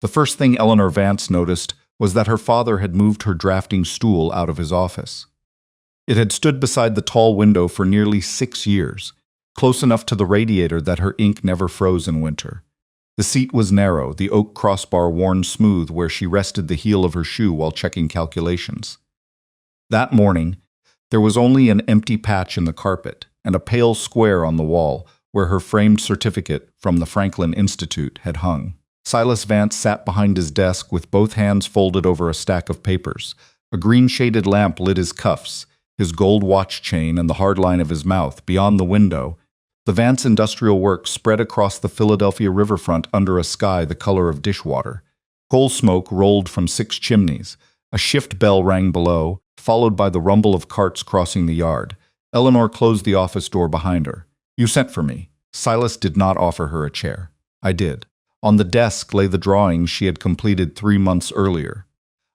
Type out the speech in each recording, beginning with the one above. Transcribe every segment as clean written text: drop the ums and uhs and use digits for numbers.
The first thing Eleanor Vance noticed was that her father had moved her drafting stool out of his office. It had stood beside the tall window for nearly 6 years, close enough to the radiator that her ink never froze in winter. The seat was narrow, the oak crossbar worn smooth where she rested the heel of her shoe while checking calculations. That morning, there was only an empty patch in the carpet and a pale square on the wall where her framed certificate from the Franklin Institute had hung. Silas Vance sat behind his desk with both hands folded over a stack of papers. A green-shaded lamp lit his cuffs, his gold watch chain, and the hard line of his mouth. Beyond the window, the Vance Industrial Works spread across the Philadelphia riverfront under a sky the color of dishwater. Coal smoke rolled from 6 chimneys. A shift bell rang below, followed by the rumble of carts crossing the yard. Eleanor closed the office door behind her. "You sent for me." Silas did not offer her a chair. "I did." On the desk lay the drawings she had completed 3 months earlier.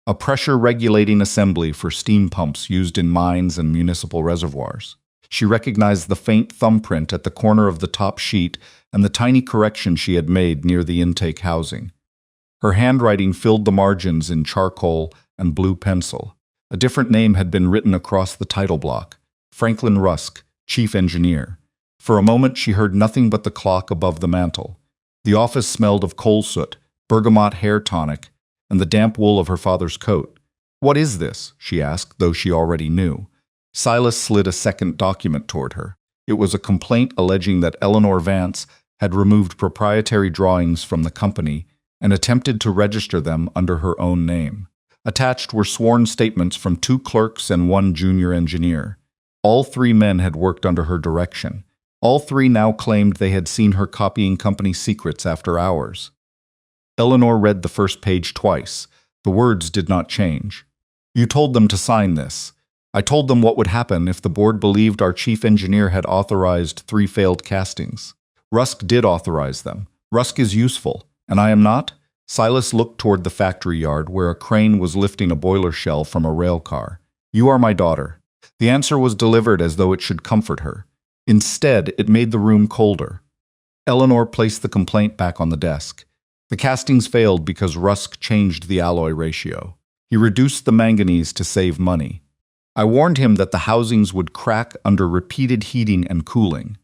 A pressure-regulating assembly for steam pumps used in mines and municipal reservoirs. She recognized the faint thumbprint at the corner of the top sheet and the tiny correction she had made near the intake housing. Her handwriting filled the margins in charcoal and blue pencil. A different name had been written across the title block: Franklin Rusk, Chief Engineer. For a moment she heard nothing but the clock above the mantel. The office smelled of coal soot, bergamot hair tonic, and the damp wool of her father's coat. "What is this?" she asked, though she already knew. Silas slid a second document toward her. It was a complaint alleging that Eleanor Vance had removed proprietary drawings from the company and attempted to register them under her own name. Attached were sworn statements from 2 clerks and 1 junior engineer. All 3 men had worked under her direction. All 3 now claimed they had seen her copying company secrets after hours. Eleanor read the first page twice. The words did not change. "You told them to sign this. I told them what would happen if the board believed our chief engineer had authorized 3 failed castings. Rusk did authorize them. Rusk is useful, and I am not?" Silas looked toward the factory yard where a crane was lifting a boiler shell from a rail car. "You are my daughter." The answer was delivered as though it should comfort her. Instead, it made the room colder. Eleanor placed the complaint back on the desk. The castings failed because Rusk changed the alloy ratio. He reduced the manganese to save money. I warned him that the housings would crack under repeated heating and cooling.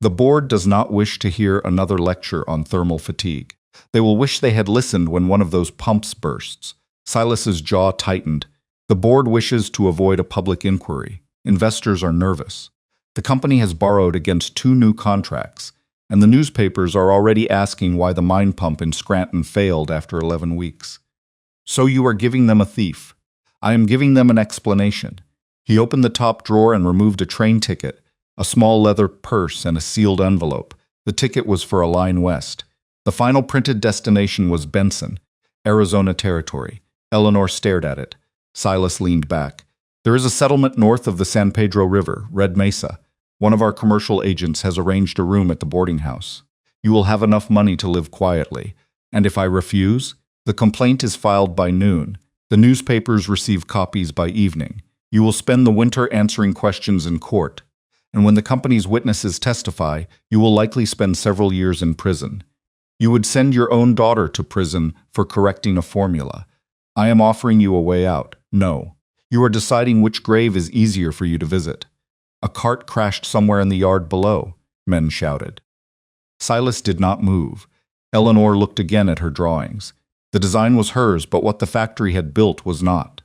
The board does not wish to hear another lecture on thermal fatigue. They will wish they had listened when one of those pumps bursts. Silas's jaw tightened. The board wishes to avoid a public inquiry. Investors are nervous. The company has borrowed against 2 new contracts, and the newspapers are already asking why the mine pump in Scranton failed after 11 weeks. "So you are giving them a thief." "I am giving them an explanation." He opened the top drawer and removed a train ticket, a small leather purse, and a sealed envelope. The ticket was for a line west. The final printed destination was Benson, Arizona Territory. Eleanor stared at it. Silas leaned back. "There is a settlement north of the San Pedro River, Red Mesa. One of our commercial agents has arranged a room at the boarding house. You will have enough money to live quietly. And if I refuse, the complaint is filed by noon. The newspapers receive copies by evening. You will spend the winter answering questions in court. And when the company's witnesses testify, you will likely spend several years in prison. You would send your own daughter to prison for correcting a formula. I am offering you a way out. No. You are deciding which grave is easier for you to visit." A cart crashed somewhere in the yard below, men shouted. Silas did not move. Eleanor looked again at her drawings. The design was hers, but what the factory had built was not.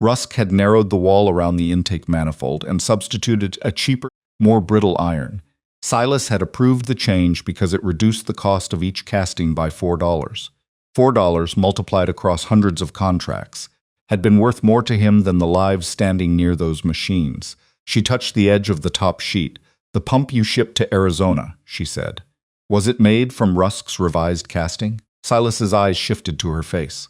Rusk had narrowed the wall around the intake manifold and substituted a cheaper, more brittle iron. Silas had approved the change because it reduced the cost of each casting by $4. $4, multiplied across hundreds of contracts, had been worth more to him than the lives standing near those machines. She touched the edge of the top sheet. "The pump you shipped to Arizona," she said. "Was it made from Rusk's revised casting?" Silas's eyes shifted to her face.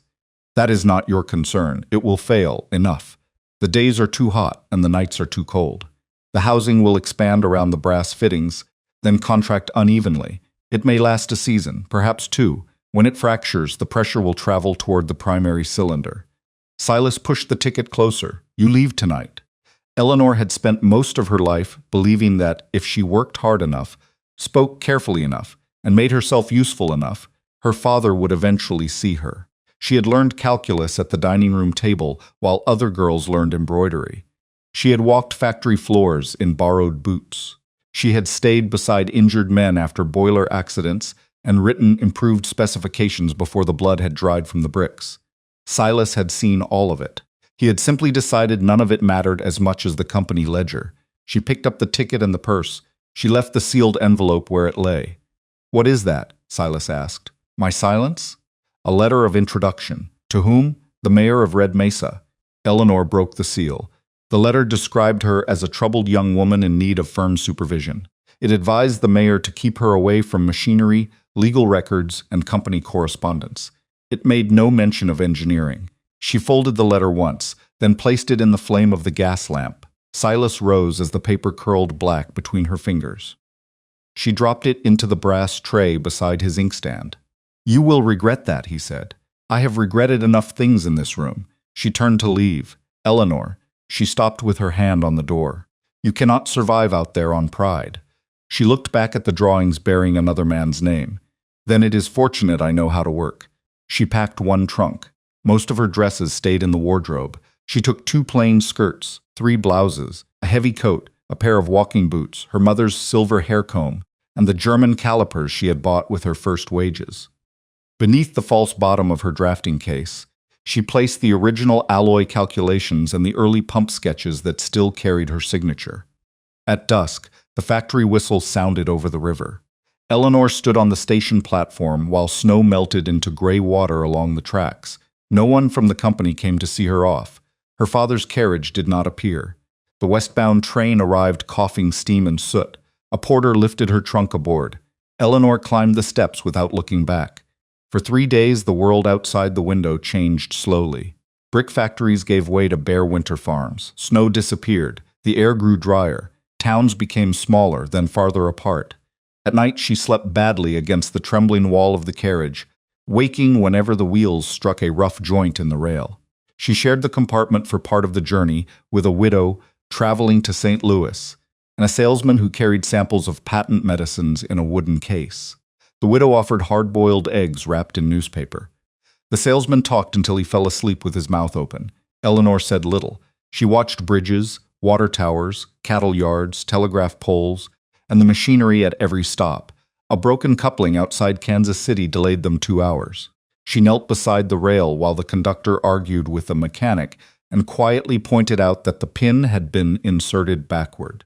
"That is not your concern. It will fail. Enough. The days are too hot and the nights are too cold. The housing will expand around the brass fittings, then contract unevenly. It may last a season, perhaps 2. When it fractures, the pressure will travel toward the primary cylinder." Silas pushed the ticket closer. "You leave tonight." Eleanor had spent most of her life believing that if she worked hard enough, spoke carefully enough, and made herself useful enough, her father would eventually see her. She had learned calculus at the dining room table while other girls learned embroidery. She had walked factory floors in borrowed boots. She had stayed beside injured men after boiler accidents and written improved specifications before the blood had dried from the bricks. Silas had seen all of it. He had simply decided none of it mattered as much as the company ledger. She picked up the ticket and the purse. She left the sealed envelope where it lay. "What is that?" Silas asked. "My silence?" "A letter of introduction." "To whom?" "The mayor of Red Mesa." Eleanor broke the seal. The letter described her as a troubled young woman in need of firm supervision. It advised the mayor to keep her away from machinery, legal records, and company correspondence. It made no mention of engineering. She folded the letter once, then placed it in the flame of the gas lamp. Silas rose as the paper curled black between her fingers. She dropped it into the brass tray beside his inkstand. "You will regret that," he said. "I have regretted enough things in this room." She turned to leave. "Eleanor," she stopped with her hand on the door. "You cannot survive out there on pride." She looked back at the drawings bearing another man's name. "Then it is fortunate I know how to work." She packed one trunk. Most of her dresses stayed in the wardrobe. She took 2 plain skirts, 3 blouses, a heavy coat, a pair of walking boots, her mother's silver hair comb, and the German calipers she had bought with her first wages. Beneath the false bottom of her drafting case, she placed the original alloy calculations and the early pump sketches that still carried her signature. At dusk, the factory whistle sounded over the river. Eleanor stood on the station platform while snow melted into gray water along the tracks. No one from the company came to see her off. Her father's carriage did not appear. The westbound train arrived coughing steam and soot. A porter lifted her trunk aboard. Eleanor climbed the steps without looking back. For 3 days, the world outside the window changed slowly. Brick factories gave way to bare winter farms. Snow disappeared. The air grew drier. Towns became smaller, then farther apart. At night, she slept badly against the trembling wall of the carriage, waking whenever the wheels struck a rough joint in the rail. She shared the compartment for part of the journey with a widow traveling to St. Louis, and a salesman who carried samples of patent medicines in a wooden case. The widow offered hard-boiled eggs wrapped in newspaper. The salesman talked until he fell asleep with his mouth open. Eleanor said little. She watched bridges, water towers, cattle yards, telegraph poles, and the machinery at every stop. A broken coupling outside Kansas City delayed them 2 hours. She knelt beside the rail while the conductor argued with the mechanic and quietly pointed out that the pin had been inserted backward.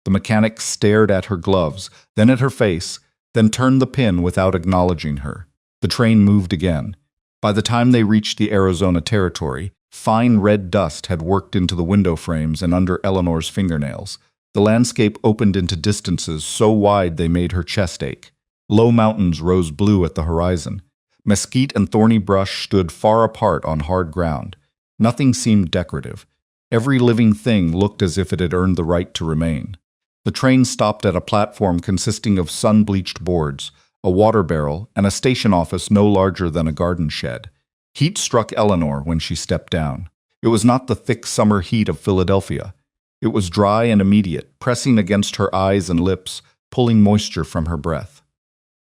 The mechanic stared at her gloves, then at her face, then turned the pin without acknowledging her. The train moved again. By the time they reached the Arizona territory, fine red dust had worked into the window frames and under Eleanor's fingernails. The landscape opened into distances so wide they made her chest ache. Low mountains rose blue at the horizon. Mesquite and thorny brush stood far apart on hard ground. Nothing seemed decorative. Every living thing looked as if it had earned the right to remain. The train stopped at a platform consisting of sun-bleached boards, a water barrel, and a station office no larger than a garden shed. Heat struck Eleanor when she stepped down. It was not the thick summer heat of Philadelphia. It was dry and immediate, pressing against her eyes and lips, pulling moisture from her breath.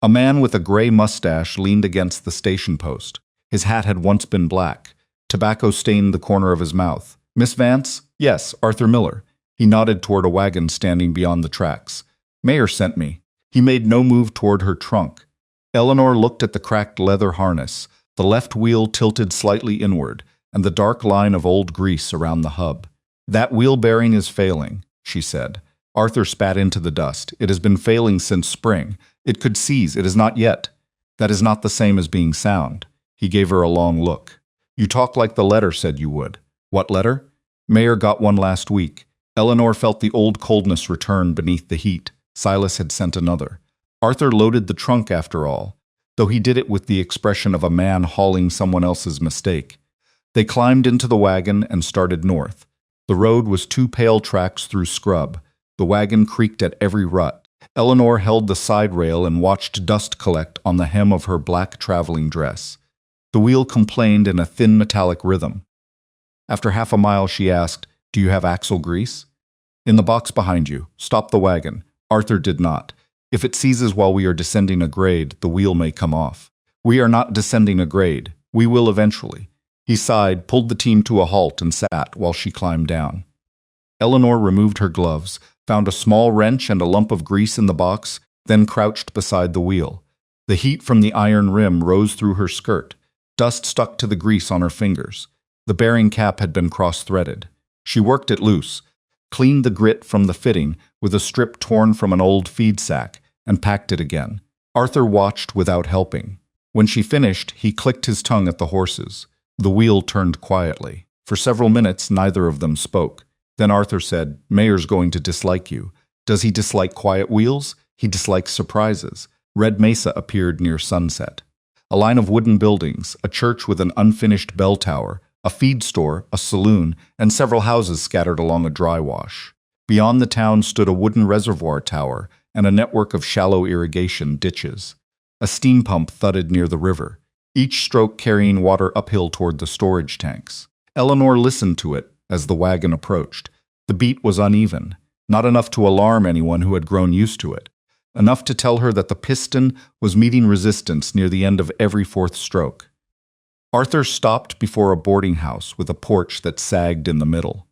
A man with a gray mustache leaned against the station post. His hat had once been black. Tobacco stained the corner of his mouth. "Miss Vance?" "Yes, Arthur Miller." He nodded toward a wagon standing beyond the tracks. "Mayor sent me." He made no move toward her trunk. Eleanor looked at the cracked leather harness, the left wheel tilted slightly inward, and the dark line of old grease around the hub. "That wheel bearing is failing," she said. Arthur spat into the dust. "It has been failing since spring. It could seize. It is not yet." "That is not the same as being sound." He gave her a long look. "You talk like the letter said you would." "What letter?" "Mayor got one last week." Eleanor felt the old coldness return beneath the heat. Silas had sent another. Arthur loaded the trunk after all, though he did it with the expression of a man hauling someone else's mistake. They climbed into the wagon and started north. The road was 2 pale tracks through scrub. The wagon creaked at every rut. Eleanor held the side rail and watched dust collect on the hem of her black traveling dress. The wheel complained in a thin metallic rhythm. After half a mile she asked, "Do you have axle grease?" "In the box behind you. Stop the wagon." Arthur did not. "If it seizes while we are descending a grade, the wheel may come off." "We are not descending a grade." We will eventually. He sighed, pulled the team to a halt, and sat while she climbed down. Eleanor removed her gloves, found a small wrench and a lump of grease in the box, then crouched beside the wheel. The heat from the iron rim rose through her skirt. Dust stuck to the grease on her fingers. The bearing cap had been cross-threaded. She worked it loose, cleaned the grit from the fitting with a strip torn from an old feed sack, and packed it again. Arthur watched without helping. When she finished, he clicked his tongue at the horses. The wheel turned quietly. For several minutes, neither of them spoke. Then Arthur said, "Mayor's going to dislike you. Does he dislike quiet wheels? He dislikes surprises." Red Mesa appeared near sunset. A line of wooden buildings, a church with an unfinished bell tower, a feed store, a saloon, and several houses scattered along a dry wash. Beyond the town stood a wooden reservoir tower and a network of shallow irrigation ditches. A steam pump thudded near the river, each stroke carrying water uphill toward the storage tanks. Eleanor listened to it as the wagon approached. The beat was uneven, not enough to alarm anyone who had grown used to it, enough to tell her that the piston was meeting resistance near the end of every fourth stroke. Arthur stopped before a boarding house with a porch that sagged in the middle.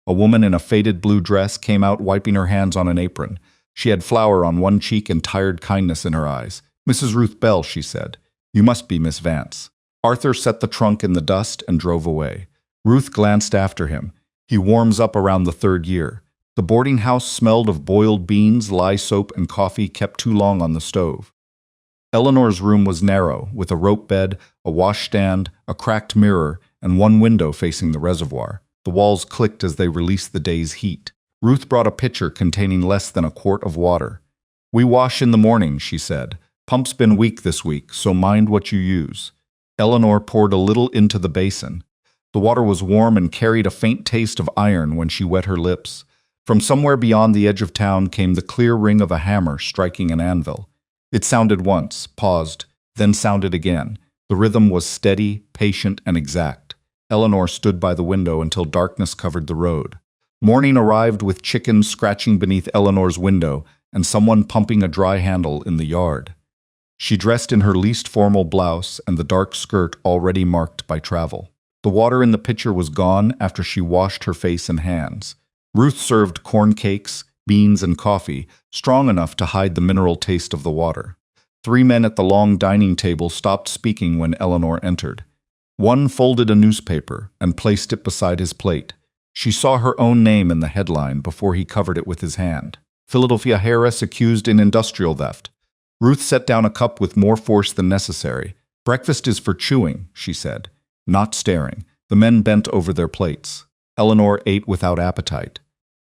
A woman in a faded blue dress came out wiping her hands on an apron. She had flour on one cheek and tired kindness in her eyes. "Mrs. Ruth Bell," she said. "You must be Miss Vance." Arthur set the trunk in the dust and drove away. Ruth glanced after him. He warms up around the third year. The boarding house smelled of boiled beans, lye soap, and coffee kept too long on the stove. Eleanor's room was narrow, with a rope bed, a washstand, a cracked mirror, and one window facing the reservoir. The walls clicked as they released the day's heat. Ruth brought a pitcher containing less than a quart of water. "We wash in the morning," she said. "Pump's been weak this week, so mind what you use." Eleanor poured a little into the basin. The water was warm and carried a faint taste of iron when she wet her lips. From somewhere beyond the edge of town came the clear ring of a hammer striking an anvil. It sounded once, paused, then sounded again. The rhythm was steady, patient, and exact. Eleanor stood by the window until darkness covered the road. Morning arrived with chickens scratching beneath Eleanor's window and someone pumping a dry handle in the yard. She dressed in her least formal blouse and the dark skirt already marked by travel. The water in the pitcher was gone after she washed her face and hands. Ruth served corn cakes, beans, and coffee, strong enough to hide the mineral taste of the water. 3 men at the long dining table stopped speaking when Eleanor entered. One folded a newspaper and placed it beside his plate. She saw her own name in the headline before he covered it with his hand. "Philadelphia heiress accused in industrial theft." Ruth set down a cup with more force than necessary. "Breakfast is for chewing," she said, not staring. The men bent over their plates. Eleanor ate without appetite.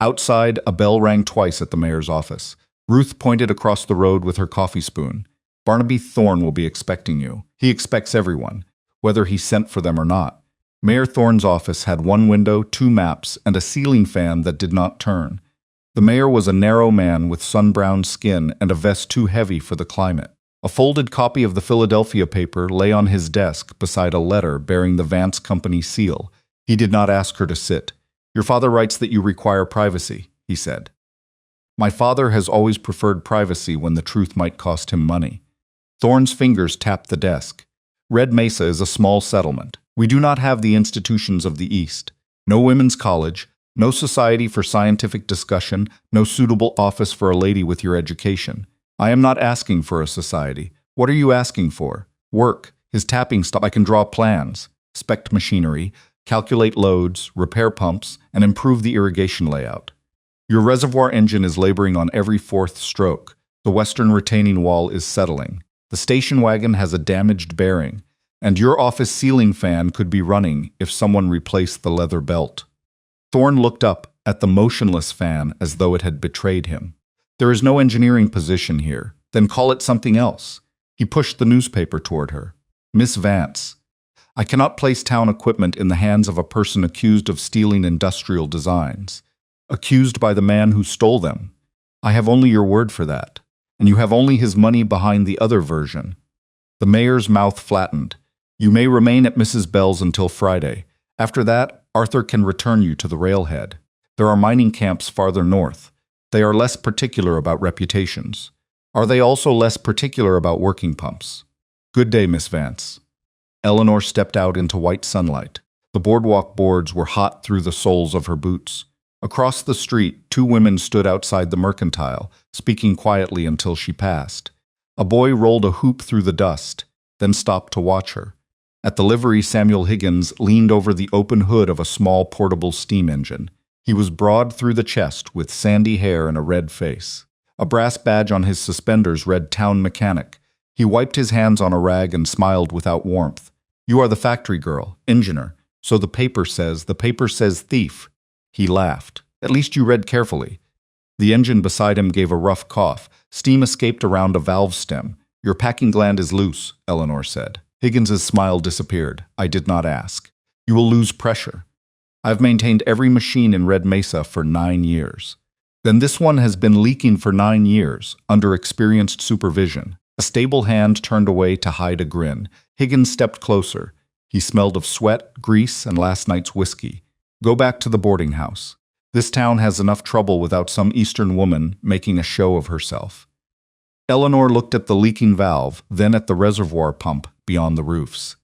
Outside, a bell rang twice at the mayor's office. Ruth pointed across the road with her coffee spoon. "Barnaby Thorne will be expecting you. He expects everyone, whether he sent for them or not." Mayor Thorne's office had 1 window, 2 maps, and a ceiling fan that did not turn. The mayor was a narrow man with sun-browned skin and a vest too heavy for the climate. A folded copy of the Philadelphia paper lay on his desk beside a letter bearing the Vance Company seal. He did not ask her to sit. "Your father writes that you require privacy," he said. "My father has always preferred privacy when the truth might cost him money." Thorne's fingers tapped the desk. "Red Mesa is a small settlement. We do not have the institutions of the East. No women's college, no society for scientific discussion, no suitable office for a lady with your education. I am not asking for a society. What are you asking for? Work. His tapping stop. I can draw plans, inspect machinery, calculate loads, repair pumps, and improve the irrigation layout. Your reservoir engine is laboring on every 4th stroke. The western retaining wall is settling. The station wagon has a damaged bearing, and your office ceiling fan could be running if someone replaced the leather belt." Thorne looked up at the motionless fan as though it had betrayed him. "There is no engineering position here. Then call it something else." He pushed the newspaper toward her. "Miss Vance, I cannot place town equipment in the hands of a person accused of stealing industrial designs. Accused by the man who stole them. I have only your word for that. And you have only his money behind the other version." The mayor's mouth flattened. "You may remain at Mrs. Bell's until Friday. After that, Arthur can return you to the railhead. There are mining camps farther north. They are less particular about reputations. Are they also less particular about working pumps? Good day, Miss Vance." Eleanor stepped out into white sunlight. The boardwalk boards were hot through the soles of her boots. Across the street, two women stood outside the mercantile, speaking quietly until she passed. A boy rolled a hoop through the dust, then stopped to watch her. At the livery, Samuel Higgins leaned over the open hood of a small portable steam engine. He was broad through the chest, with sandy hair and a red face. A brass badge on his suspenders read Town Mechanic. He wiped his hands on a rag and smiled without warmth. "You are the factory girl, engineer. So the paper says thief." He laughed. "At least you read carefully." The engine beside him gave a rough cough. Steam escaped around a valve stem. "Your packing gland is loose," Eleanor said. Higgins's smile disappeared. "I did not ask. You will lose pressure. I've maintained every machine in Red Mesa for 9 years. Then this one has been leaking for 9 years, under experienced supervision." A stable hand turned away to hide a grin. Higgins stepped closer. He smelled of sweat, grease, and last night's whiskey. "Go back to the boarding house. This town has enough trouble without some Eastern woman making a show of herself." Eleanor looked at the leaking valve, then at the reservoir pump beyond the roofs.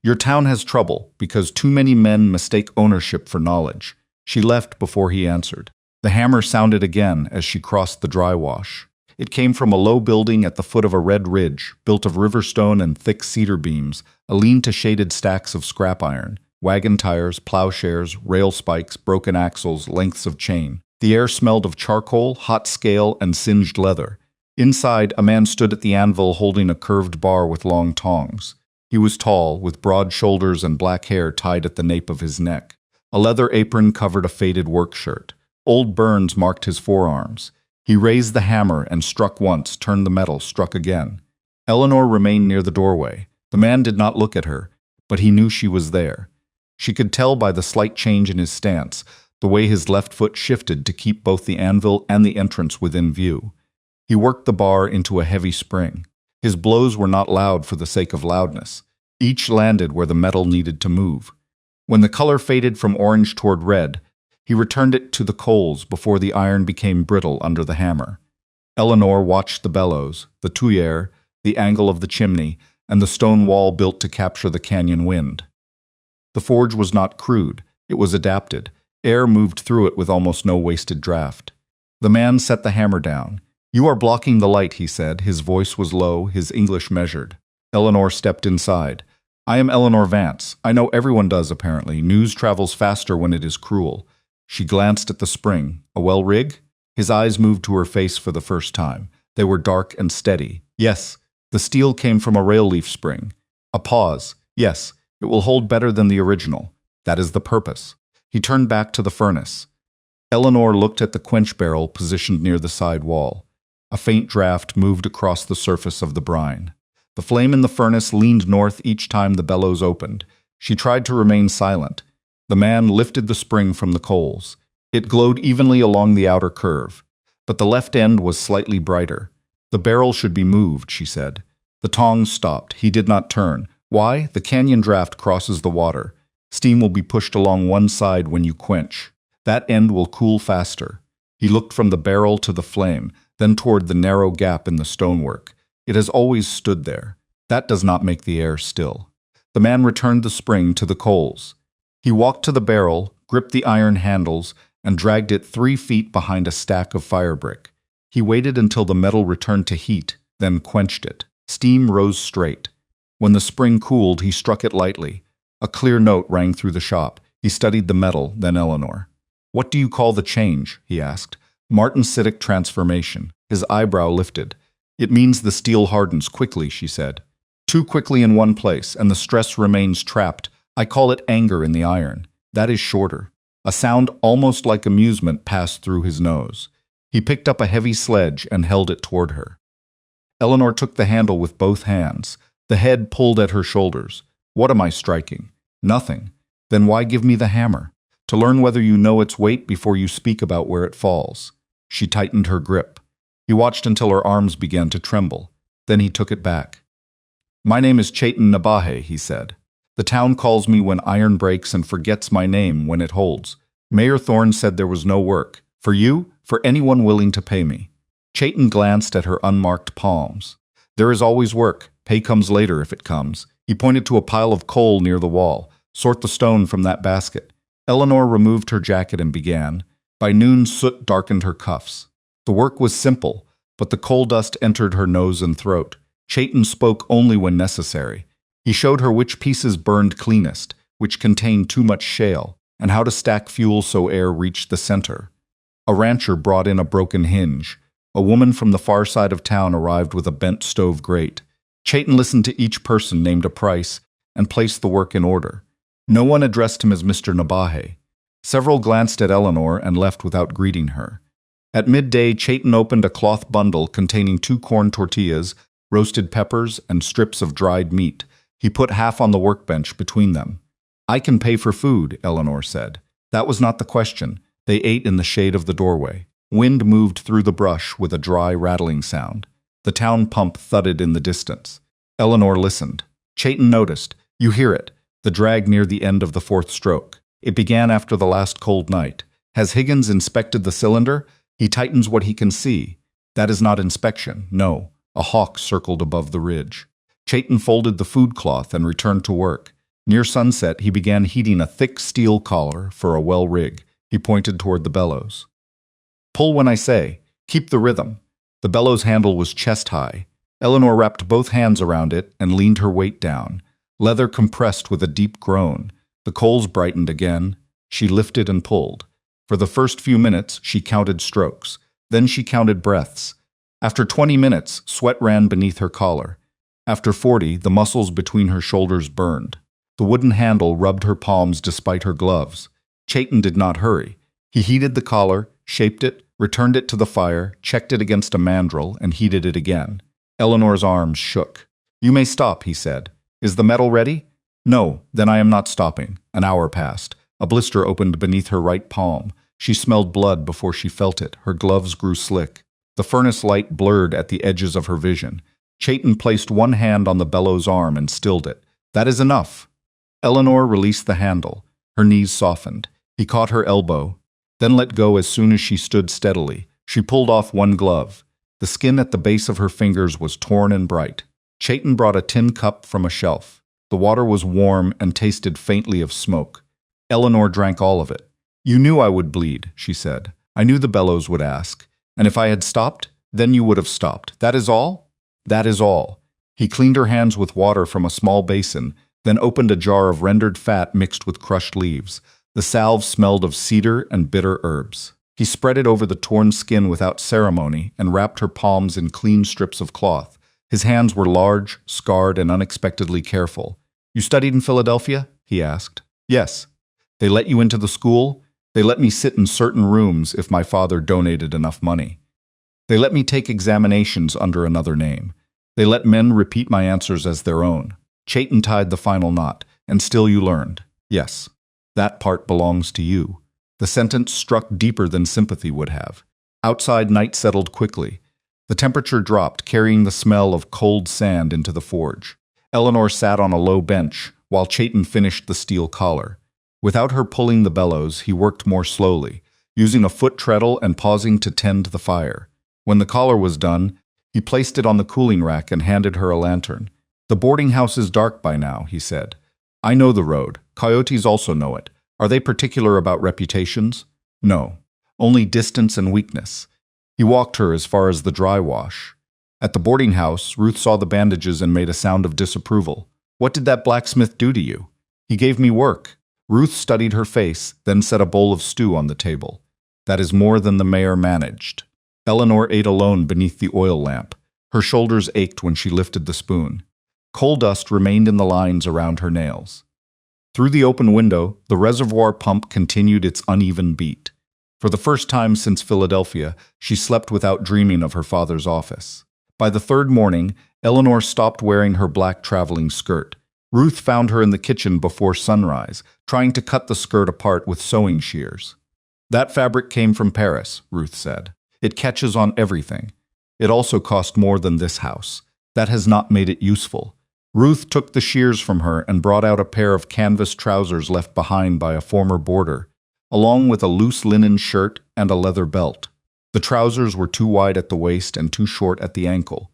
"Your town has trouble because too many men mistake ownership for knowledge." She left before he answered. The hammer sounded again as she crossed the dry wash. It came from a low building at the foot of a red ridge, built of river stone and thick cedar beams, a lean-to-shaded stacks of scrap iron, wagon tires, plowshares, rail spikes, broken axles, lengths of chain. The air smelled of charcoal, hot scale, and singed leather. Inside, a man stood at the anvil holding a curved bar with long tongs. He was tall, with broad shoulders and black hair tied at the nape of his neck. A leather apron covered a faded work shirt. Old burns marked his forearms. He raised the hammer and struck once, turned the metal, struck again. Eleanor remained near the doorway. The man did not look at her, but he knew she was there. She could tell by the slight change in his stance, the way his left foot shifted to keep both the anvil and the entrance within view. He worked the bar into a heavy spring. His blows were not loud for the sake of loudness. Each landed where the metal needed to move. When the color faded from orange toward red, he returned it to the coals before the iron became brittle under the hammer. Eleanor watched the bellows, the tuyere, the angle of the chimney, and the stone wall built to capture the canyon wind. The forge was not crude. It was adapted. Air moved through it with almost no wasted draft. The man set the hammer down. "You are blocking the light," he said. His voice was low, his English measured. Eleanor stepped inside. "I am Eleanor Vance. I know everyone does, apparently. News travels faster when it is cruel." She glanced at the spring. "A well rig?" His eyes moved to her face for the first time. They were dark and steady. "Yes. The steel came from a rail leaf spring." A pause. "Yes. It will hold better than the original. That is the purpose." He turned back to the furnace. Eleanor looked at the quench barrel positioned near the side wall. A faint draft moved across the surface of the brine. The flame in the furnace leaned north each time the bellows opened. She tried to remain silent. The man lifted the spring from the coals. It glowed evenly along the outer curve, but the left end was slightly brighter. "The barrel should be moved," she said. The tongs stopped. He did not turn. "Why? The canyon draft crosses the water. Steam will be pushed along one side when you quench. That end will cool faster." He looked from the barrel to the flame, then toward the narrow gap in the stonework. "It has always stood there. That does not make the air still." The man returned the spring to the coals. He walked to the barrel, gripped the iron handles, and dragged it 3 feet behind a stack of firebrick. He waited until the metal returned to heat, then quenched it. Steam rose straight. When the spring cooled, he struck it lightly. A clear note rang through the shop. He studied the metal, then Eleanor. "What do you call the change?" he asked. "Martensitic transformation." His eyebrow lifted. "It means the steel hardens quickly," she said. "Too quickly in one place, and the stress remains trapped. I call it anger in the iron. That is shorter." A sound almost like amusement passed through his nose. He picked up a heavy sledge and held it toward her. Eleanor took the handle with both hands. The head pulled at her shoulders. "What am I striking?" "Nothing." "Then why give me the hammer?" "To learn whether you know its weight before you speak about where it falls." She tightened her grip. He watched until her arms began to tremble. Then he took it back. "My name is Chaitton, he said. "The town calls me when iron breaks and forgets my name when it holds. Mayor Thorne said there was no work. For you, for anyone willing to pay me." Chaitton glanced at her unmarked palms. "There is always work. Pay comes later if it comes." He pointed to a pile of coal near the wall. Sort the stone from that basket. Eleanor removed her jacket and began. By noon, soot darkened her cuffs. The work was simple, but the coal dust entered her nose and throat. Chaitton spoke only when necessary. He showed her which pieces burned cleanest, which contained too much shale, and how to stack fuel so air reached the center. A rancher brought in a broken hinge. A woman from the far side of town arrived with a bent stove grate. Chaitton listened to each person, named a price, and placed the work in order. No one addressed him as Mr. Nabahe. Several glanced at Eleanor and left without greeting her. At midday, Chaitton opened a cloth bundle containing 2 corn tortillas, roasted peppers, and strips of dried meat. He put half on the workbench between them. "I can pay for food," Eleanor said. That was not the question. They ate in the shade of the doorway. Wind moved through the brush with a dry, rattling sound. The town pump thudded in the distance. Eleanor listened. Chaitton noticed. "You hear it. The drag near the end of the 4th stroke. It began after the last cold night. Has Higgins inspected the cylinder? He tightens what he can see. That is not inspection, no. A hawk circled above the ridge." Chaitton folded the food cloth and returned to work. Near sunset, he began heating a thick steel collar for a well rig. He pointed toward the bellows. "Pull when I say. Keep the rhythm." The bellows handle was chest high. Eleanor wrapped both hands around it and leaned her weight down. Leather compressed with a deep groan. The coals brightened again. She lifted and pulled. For the first few minutes, she counted strokes. Then she counted breaths. After 20 minutes, sweat ran beneath her collar. After 40, the muscles between her shoulders burned. The wooden handle rubbed her palms despite her gloves. Chaitton did not hurry. He heated the collar, shaped it, returned it to the fire, checked it against a mandrel, and heated it again. Eleanor's arms shook. "You may stop," he said. "Is the metal ready?" "No, then I am not stopping." An hour passed. A blister opened beneath her right palm. She smelled blood before she felt it. Her gloves grew slick. The furnace light blurred at the edges of her vision. Chaitton placed one hand on the bellows arm and stilled it. "That is enough." Eleanor released the handle. Her knees softened. He caught her elbow, then let go as soon as she stood steadily. She pulled off one glove. The skin at the base of her fingers was torn and bright. Chaitton brought a tin cup from a shelf. The water was warm and tasted faintly of smoke. Eleanor drank all of it. "You knew I would bleed," she said. "I knew the bellows would ask. And if I had stopped, then you would have stopped. That is all?" "That is all." He cleaned her hands with water from a small basin, then opened a jar of rendered fat mixed with crushed leaves. The salve smelled of cedar and bitter herbs. He spread it over the torn skin without ceremony and wrapped her palms in clean strips of cloth. His hands were large, scarred, and unexpectedly careful. "You studied in Philadelphia?" he asked. "Yes." "They let you into the school?" "They let me sit in certain rooms if my father donated enough money. They let me take examinations under another name. They let men repeat my answers as their own." Chaitton tied the final knot. "And still you learned?" "Yes." "That part belongs to you." The sentence struck deeper than sympathy would have. Outside, night settled quickly. The temperature dropped, carrying the smell of cold sand into the forge. Eleanor sat on a low bench, while Chaitton finished the steel collar. Without her pulling the bellows, he worked more slowly, using a foot treadle and pausing to tend the fire. When the collar was done, he placed it on the cooling rack and handed her a lantern. "The boarding house is dark by now," he said. "I know the road. Coyotes also know it. Are they particular about reputations?" "No. Only distance and weakness." He walked her as far as the dry wash. At the boarding house, Ruth saw the bandages and made a sound of disapproval. "What did that blacksmith do to you?" "He gave me work." Ruth studied her face, then set a bowl of stew on the table. "That is more than the mayor managed." Eleanor ate alone beneath the oil lamp. Her shoulders ached when she lifted the spoon. Coal dust remained in the lines around her nails. Through the open window, the reservoir pump continued its uneven beat. For the first time since Philadelphia, she slept without dreaming of her father's office. By the 3rd morning, Eleanor stopped wearing her black traveling skirt. Ruth found her in the kitchen before sunrise, trying to cut the skirt apart with sewing shears. "That fabric came from Paris," Ruth said. "It catches on everything. It also cost more than this house. That has not made it useful." Ruth took the shears from her and brought out a pair of canvas trousers left behind by a former boarder, along with a loose linen shirt and a leather belt. The trousers were too wide at the waist and too short at the ankle.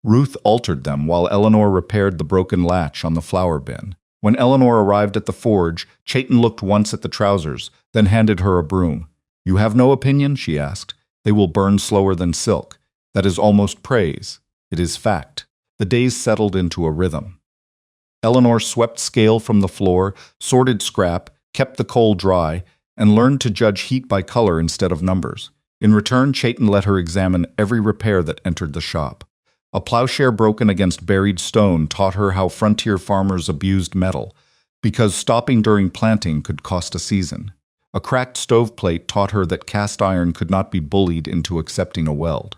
Ruth altered them while Eleanor repaired the broken latch on the flour bin. When Eleanor arrived at the forge, Chaitton looked once at the trousers, then handed her a broom. "You have no opinion?" she asked. "They will burn slower than silk. That is almost praise. It is fact." The days settled into a rhythm. Eleanor swept scale from the floor, sorted scrap, kept the coal dry, and learned to judge heat by color instead of numbers. In return, Chaitton let her examine every repair that entered the shop. A plowshare broken against buried stone taught her how frontier farmers abused metal, because stopping during planting could cost a season. A cracked stoveplate taught her that cast iron could not be bullied into accepting a weld.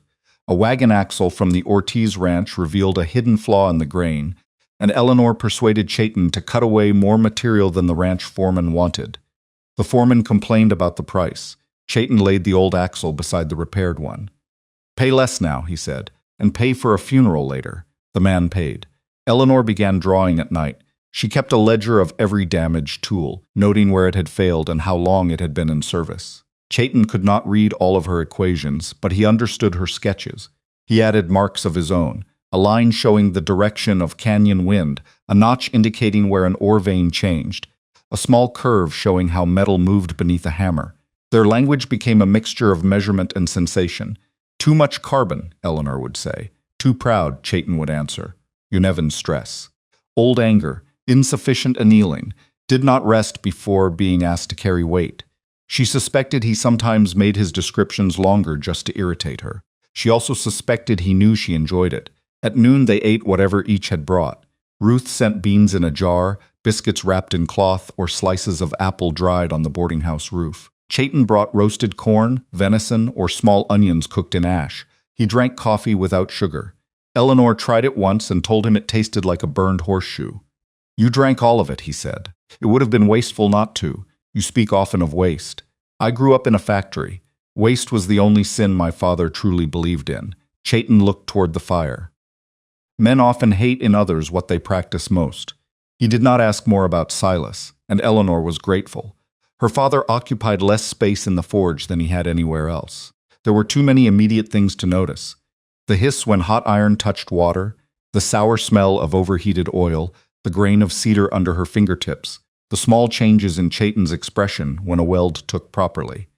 A wagon axle from the Ortiz ranch revealed a hidden flaw in the grain, and Eleanor persuaded Chaitton to cut away more material than the ranch foreman wanted. The foreman complained about the price. Chaitton laid the old axle beside the repaired one. "Pay less now," he said, "and pay for a funeral later." The man paid. Eleanor began drawing at night. She kept a ledger of every damaged tool, noting where it had failed and how long it had been in service. Chaitton could not read all of her equations, but he understood her sketches. He added marks of his own, a line showing the direction of canyon wind, a notch indicating where an ore vein changed, a small curve showing how metal moved beneath a hammer. Their language became a mixture of measurement and sensation. "Too much carbon," Eleanor would say. "Too proud," Chaitton would answer. "You never stress." Old anger, insufficient annealing, did not rest before being asked to carry weight. She suspected he sometimes made his descriptions longer just to irritate her. She also suspected he knew she enjoyed it. At noon they ate whatever each had brought. Ruth sent beans in a jar, biscuits wrapped in cloth, or slices of apple dried on the boarding house roof. Chaitton brought roasted corn, venison, or small onions cooked in ash. He drank coffee without sugar. Eleanor tried it once and told him it tasted like a burned horseshoe. "You drank all of it," he said. "It would have been wasteful not to. You speak often of waste. I grew up in a factory. Waste was the only sin my father truly believed in." Chaitton looked toward the fire. Men often hate in others what they practice most. He did not ask more about Silas, and Eleanor was grateful. Her father occupied less space in the forge than he had anywhere else. There were too many immediate things to notice. The hiss when hot iron touched water, the sour smell of overheated oil, the grain of cedar under her fingertips, the small changes in Chaitton's expression when a weld took properly.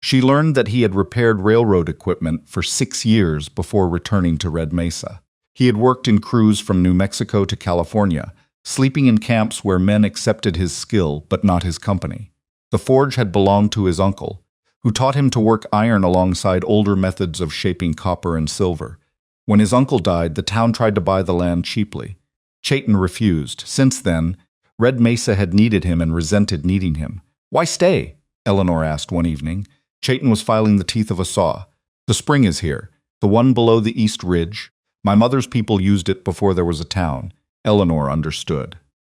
She learned that he had repaired railroad equipment for 6 years before returning to Red Mesa. He had worked in crews from New Mexico to California, sleeping in camps where men accepted his skill but not his company. The forge had belonged to his uncle, who taught him to work iron alongside older methods of shaping copper and silver. When his uncle died, the town tried to buy the land cheaply. Chaitton refused. Since then, Red Mesa had needed him and resented needing him. "Why stay?" Eleanor asked one evening. Chaitton was filing the teeth of a saw. "The spring is here, the one below the East Ridge. My mother's people used it before there was a town." Eleanor understood.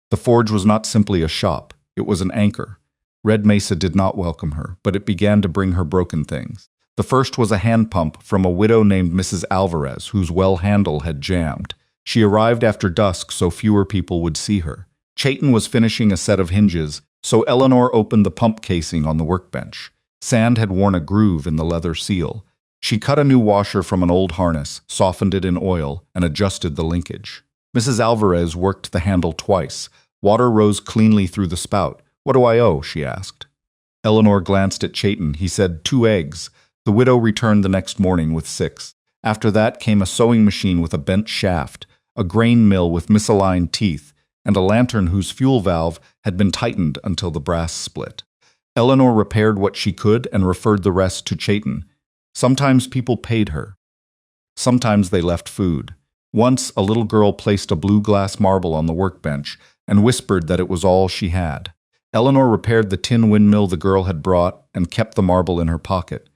The forge was not simply a shop, it was an anchor. Red Mesa did not welcome her, but it began to bring her broken things. The first was a hand pump from a widow named Mrs. Alvarez, whose well handle had jammed. She arrived after dusk so fewer people would see her. Chaitton was finishing a set of hinges, so Eleanor opened the pump casing on the workbench. Sand had worn a groove in the leather seal. She cut a new washer from an old harness, softened it in oil, and adjusted the linkage. Mrs. Alvarez worked the handle twice. Water rose cleanly through the spout. "What do I owe?" she asked. Eleanor glanced at Chaitton. He said, "2 eggs." The widow returned the next morning with 6. After that came a sewing machine with a bent shaft, a grain mill with misaligned teeth, and a lantern whose fuel valve had been tightened until the brass split. Eleanor repaired what she could and referred the rest to Chaitton. Sometimes people paid her. Sometimes they left food. Once, a little girl placed a blue glass marble on the workbench and whispered that it was all she had. Eleanor repaired the tin windmill the girl had brought and kept the marble in her pocket.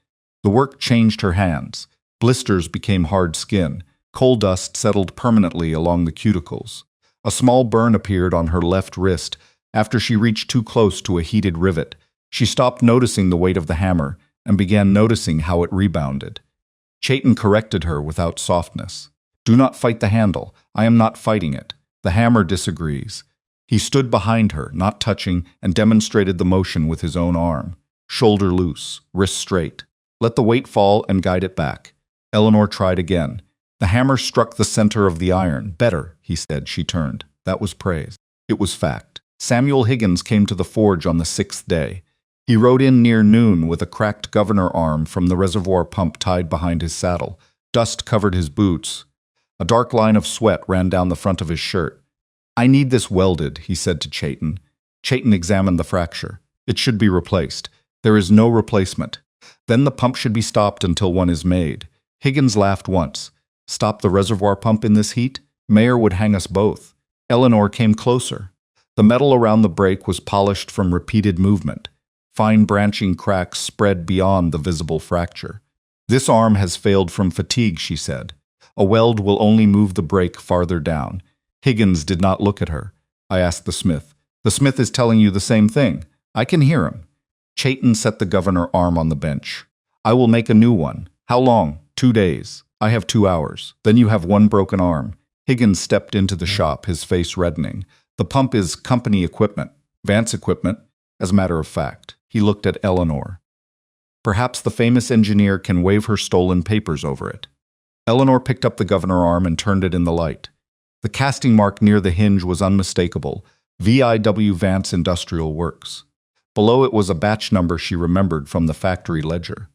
The work changed her hands. Blisters became hard skin. Coal dust settled permanently along the cuticles. A small burn appeared on her left wrist after she reached too close to a heated rivet. She stopped noticing the weight of the hammer and began noticing how it rebounded. Chaitton corrected her without softness. "Do not fight the handle. I am not fighting it. The hammer disagrees." He stood behind her, not touching, and demonstrated the motion with his own arm. Shoulder loose, wrist straight. Let the weight fall and guide it back. Eleanor tried again. The hammer struck the center of the iron. Better, he said. She turned. That was praise. It was fact. Samuel Higgins came to the forge on the 6th day. He rode in near noon with a cracked governor arm from the reservoir pump tied behind his saddle. Dust covered his boots. A dark line of sweat ran down the front of his shirt. I need this welded, he said to Chaitton. Chaitton examined the fracture. It should be replaced. There is no replacement. Then the pump should be stopped until one is made. Higgins laughed once. Stop the reservoir pump in this heat? Mayor would hang us both. Eleanor came closer. The metal around the break was polished from repeated movement. Fine branching cracks spread beyond the visible fracture. This arm has failed from fatigue, she said. A weld will only move the break farther down. Higgins did not look at her. I asked the smith. The smith is telling you the same thing. I can hear him. Chaitton set the governor arm on the bench. I will make a new one. How long? 2 days. I have 2 hours. Then you have one broken arm. Higgins stepped into the shop, his face reddening. The pump is company equipment. Vance equipment, as a matter of fact. He looked at Eleanor. Perhaps the famous engineer can wave her stolen papers over it. Eleanor picked up the governor arm and turned it in the light. The casting mark near the hinge was unmistakable. VIW Vance Industrial Works. Below it was a batch number she remembered from the factory ledger.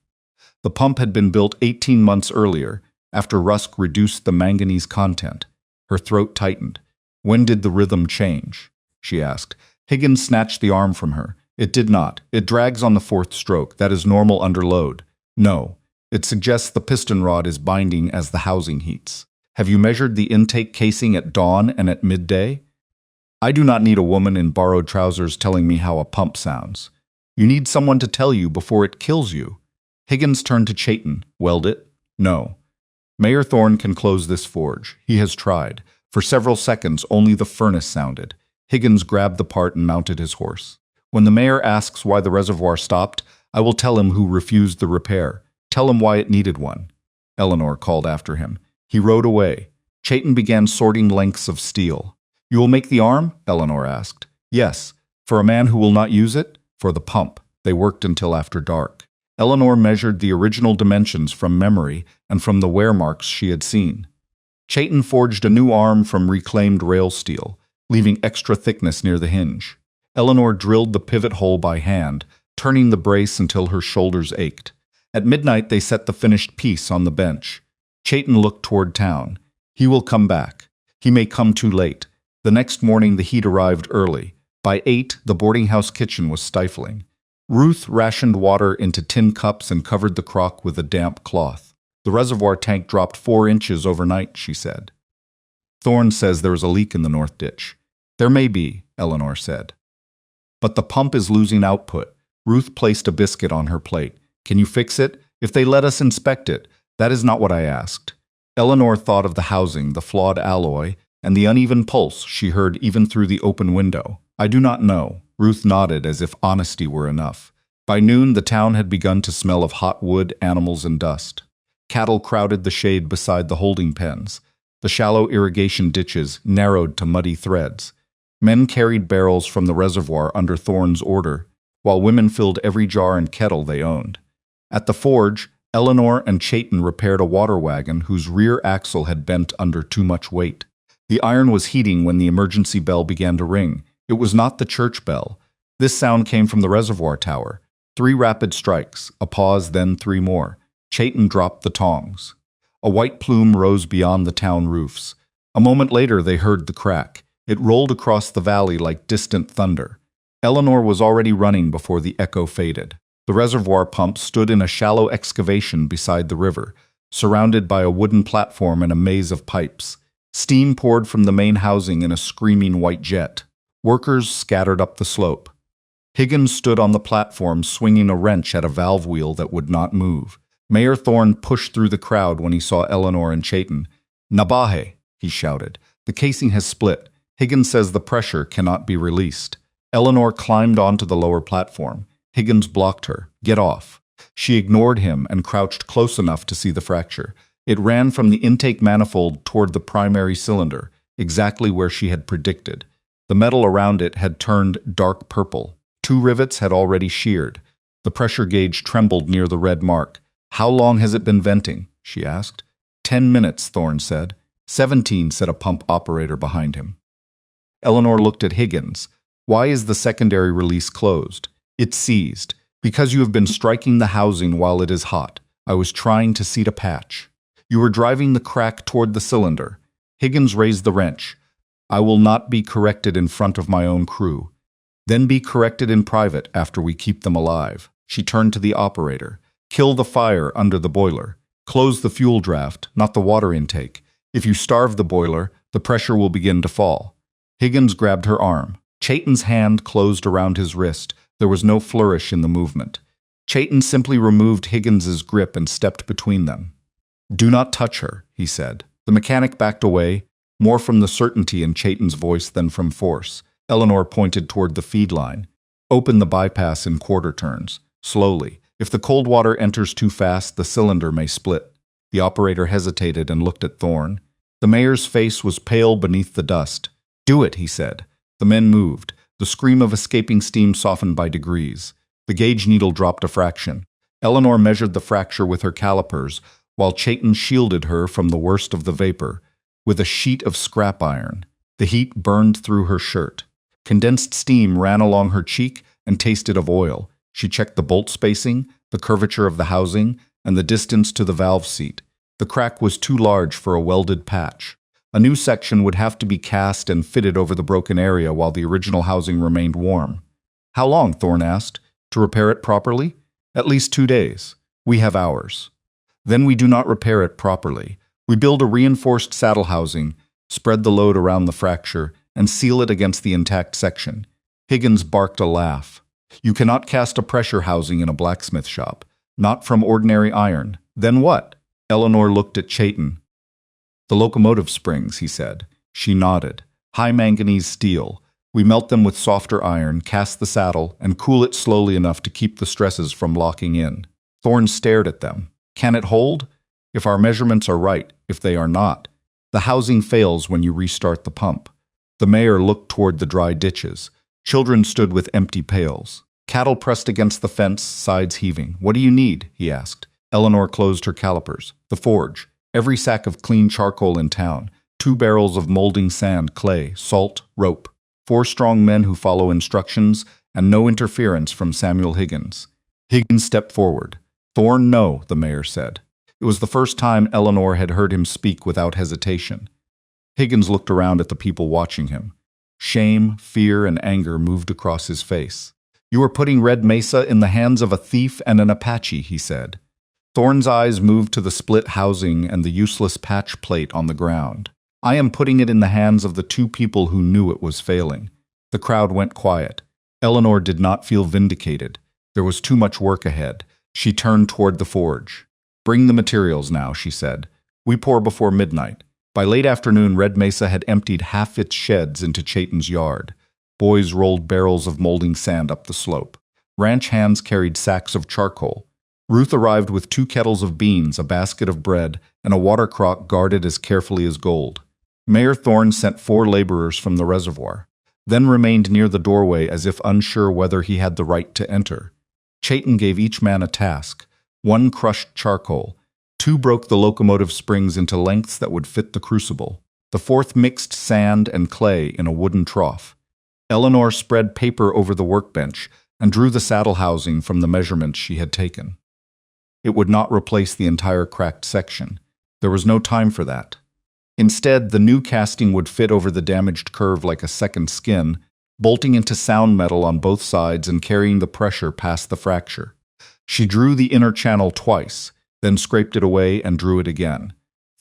The pump had been built 18 months earlier, after Rusk reduced the manganese content. Her throat tightened. When did the rhythm change? She asked. Higgins snatched the arm from her. It did not. It drags on the 4th stroke. That is normal under load. No. It suggests the piston rod is binding as the housing heats. Have you measured the intake casing at dawn and at midday? I do not need a woman in borrowed trousers telling me how a pump sounds. You need someone to tell you before it kills you. Higgins turned to Chaitton. Weld it? No. Mayor Thorne can close this forge. He has tried. For several seconds, only the furnace sounded. Higgins grabbed the part and mounted his horse. When the mayor asks why the reservoir stopped, I will tell him who refused the repair. Tell him why it needed one. Eleanor called after him. He rode away. Chaitton began sorting lengths of steel. You will make the arm? Eleanor asked. Yes. For a man who will not use it? For the pump. They worked until after dark. Eleanor measured the original dimensions from memory and from the wear marks she had seen. Chaitton forged a new arm from reclaimed rail steel, leaving extra thickness near the hinge. Eleanor drilled the pivot hole by hand, turning the brace until her shoulders ached. At midnight they set the finished piece on the bench. Chaitton looked toward town. He will come back. He may come too late. The next morning the heat arrived early. By 8, the boarding house kitchen was stifling. Ruth rationed water into tin cups and covered the crock with a damp cloth. The reservoir tank dropped 4 inches overnight, she said. Thorne says there is a leak in the north ditch. There may be, Eleanor said. But the pump is losing output. Ruth placed a biscuit on her plate. Can you fix it? If they let us inspect it. That is not what I asked. Eleanor thought of the housing, the flawed alloy, and the uneven pulse she heard even through the open window. I do not know. Ruth nodded as if honesty were enough. By noon, the town had begun to smell of hot wood, animals, and dust. Cattle crowded the shade beside the holding pens. The shallow irrigation ditches narrowed to muddy threads. Men carried barrels from the reservoir under Thorne's order, while women filled every jar and kettle they owned. At the forge, Eleanor and Chaitton repaired a water wagon whose rear axle had bent under too much weight. The iron was heating when the emergency bell began to ring. It was not the church bell. This sound came from the reservoir tower. 3 rapid strikes, a pause, then 3 more. Chaitton dropped the tongs. A white plume rose beyond the town roofs. A moment later they heard the crack. It rolled across the valley like distant thunder. Eleanor was already running before the echo faded. The reservoir pump stood in a shallow excavation beside the river, surrounded by a wooden platform and a maze of pipes. Steam poured from the main housing in a screaming white jet. Workers scattered up the slope. Higgins stood on the platform swinging a wrench at a valve wheel that would not move. Mayor Thorne pushed through the crowd when he saw Eleanor and Chaitton. Nabahe, he shouted. The casing has split. Higgins says the pressure cannot be released. Eleanor climbed onto the lower platform. Higgins blocked her. Get off. She ignored him and crouched close enough to see the fracture. It ran from the intake manifold toward the primary cylinder, exactly where she had predicted. The metal around it had turned dark purple. 2 rivets had already sheared. The pressure gauge trembled near the red mark. How long has it been venting? She asked. 10 minutes, Thorne said. 17, said a pump operator behind him. Eleanor looked at Higgins. Why is the secondary release closed? It's seized. Because you have been striking the housing while it is hot. I was trying to seat a patch. You were driving the crack toward the cylinder. Higgins raised the wrench. I will not be corrected in front of my own crew. Then be corrected in private after we keep them alive. She turned to the operator. Kill the fire under the boiler. Close the fuel draft, not the water intake. If you starve the boiler, the pressure will begin to fall. Higgins grabbed her arm. Chaitton's hand closed around his wrist. There was no flourish in the movement. Chaitton simply removed Higgins's grip and stepped between them. Do not touch her, he said. The mechanic backed away, more from the certainty in Chaitton's voice than from force. Eleanor pointed toward the feed line. Open the bypass in quarter turns, slowly. If the cold water enters too fast, the cylinder may split. The operator hesitated and looked at Thorne. The mayor's face was pale beneath the dust. Do it, he said. The men moved. The scream of escaping steam softened by degrees. The gauge needle dropped a fraction. Eleanor measured the fracture with her calipers, while Chaitton shielded her from the worst of the vapor. With a sheet of scrap iron, the heat burned through her shirt. Condensed steam ran along her cheek and tasted of oil. She checked the bolt spacing, the curvature of the housing, and the distance to the valve seat. The crack was too large for a welded patch. A new section would have to be cast and fitted over the broken area while the original housing remained warm. How long, Thorne asked, to repair it properly? At least 2 days. We have hours. Then we do not repair it properly. We build a reinforced saddle housing, spread the load around the fracture, and seal it against the intact section. Higgins barked a laugh. You cannot cast a pressure housing in a blacksmith shop. Not from ordinary iron. Then what? Eleanor looked at Chaitton. The locomotive springs, he said. She nodded. High manganese steel. We melt them with softer iron, cast the saddle, and cool it slowly enough to keep the stresses from locking in. Thorne stared at them. Can it hold? If our measurements are right, if they are not. The housing fails when you restart the pump. The mayor looked toward the dry ditches. Children stood with empty pails. Cattle pressed against the fence, sides heaving. What do you need? He asked. Eleanor closed her calipers. The forge. Every sack of clean charcoal in town. 2 barrels of molding sand, clay, salt, rope. 4 strong men who follow instructions, and no interference from Samuel Higgins. Higgins stepped forward. Thorne, no, the mayor said. It was the first time Eleanor had heard him speak without hesitation. Higgins looked around at the people watching him. Shame, fear, and anger moved across his face. You are putting Red Mesa in the hands of a thief and an Apache, he said. Thorne's eyes moved to the split housing and the useless patch plate on the ground. I am putting it in the hands of the 2 people who knew it was failing. The crowd went quiet. Eleanor did not feel vindicated. There was too much work ahead. She turned toward the forge. Bring the materials now, she said. We pour before midnight. By late afternoon, Red Mesa had emptied half its sheds into Chaitton's yard. Boys rolled barrels of molding sand up the slope. Ranch hands carried sacks of charcoal. Ruth arrived with 2 kettles of beans, a basket of bread, and a water crock guarded as carefully as gold. Mayor Thorne sent 4 laborers from the reservoir, then remained near the doorway as if unsure whether he had the right to enter. Chaitton gave each man a task. 1 crushed charcoal. 2 broke the locomotive springs into lengths that would fit the crucible. The 4th mixed sand and clay in a wooden trough. Eleanor spread paper over the workbench and drew the saddle housing from the measurements she had taken. It would not replace the entire cracked section. There was no time for that. Instead, the new casting would fit over the damaged curve like a second skin, bolting into sound metal on both sides and carrying the pressure past the fracture. She drew the inner channel twice, then scraped it away and drew it again.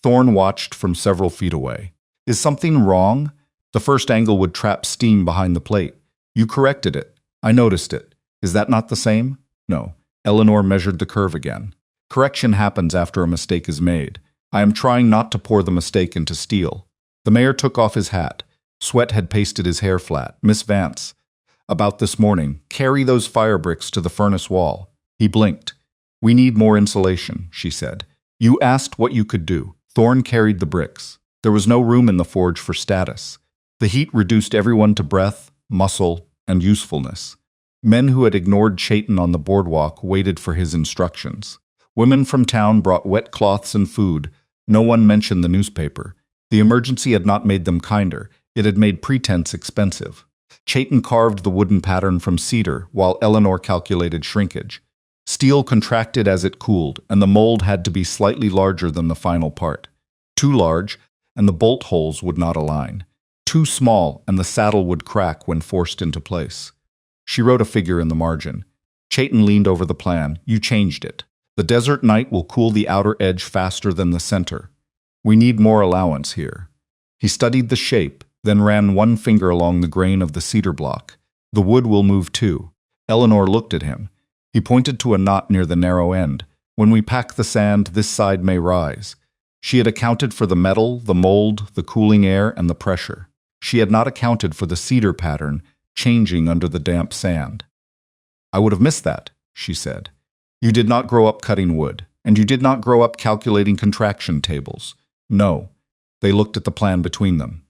Thorne watched from several feet away. Is something wrong? The first angle would trap steam behind the plate. You corrected it. I noticed it. Is that not the same? No. Eleanor measured the curve again. Correction happens after a mistake is made. I am trying not to pour the mistake into steel. The mayor took off his hat. Sweat had pasted his hair flat. Miss Vance. About this morning, carry those fire bricks to the furnace wall. He blinked. We need more insulation, she said. You asked what you could do. Thorne carried the bricks. There was no room in the forge for status. The heat reduced everyone to breath, muscle, and usefulness. Men who had ignored Chaitton on the boardwalk waited for his instructions. Women from town brought wet cloths and food. No one mentioned the newspaper. The emergency had not made them kinder. It had made pretense expensive. Chaitton carved the wooden pattern from cedar, while Eleanor calculated shrinkage. Steel contracted as it cooled, and the mold had to be slightly larger than the final part. Too large, and the bolt holes would not align. Too small, and the saddle would crack when forced into place. She wrote a figure in the margin. Chaitton leaned over the plan. You changed it. The desert night will cool the outer edge faster than the center. We need more allowance here. He studied the shape, then ran one finger along the grain of the cedar block. The wood will move too. Eleanor looked at him. He pointed to a knot near the narrow end. When we pack the sand, this side may rise. She had accounted for the metal, the mold, the cooling air, and the pressure. She had not accounted for the cedar pattern changing under the damp sand. I would have missed that, she said. You did not grow up cutting wood, and you did not grow up calculating contraction tables. No. They looked at the plan between them.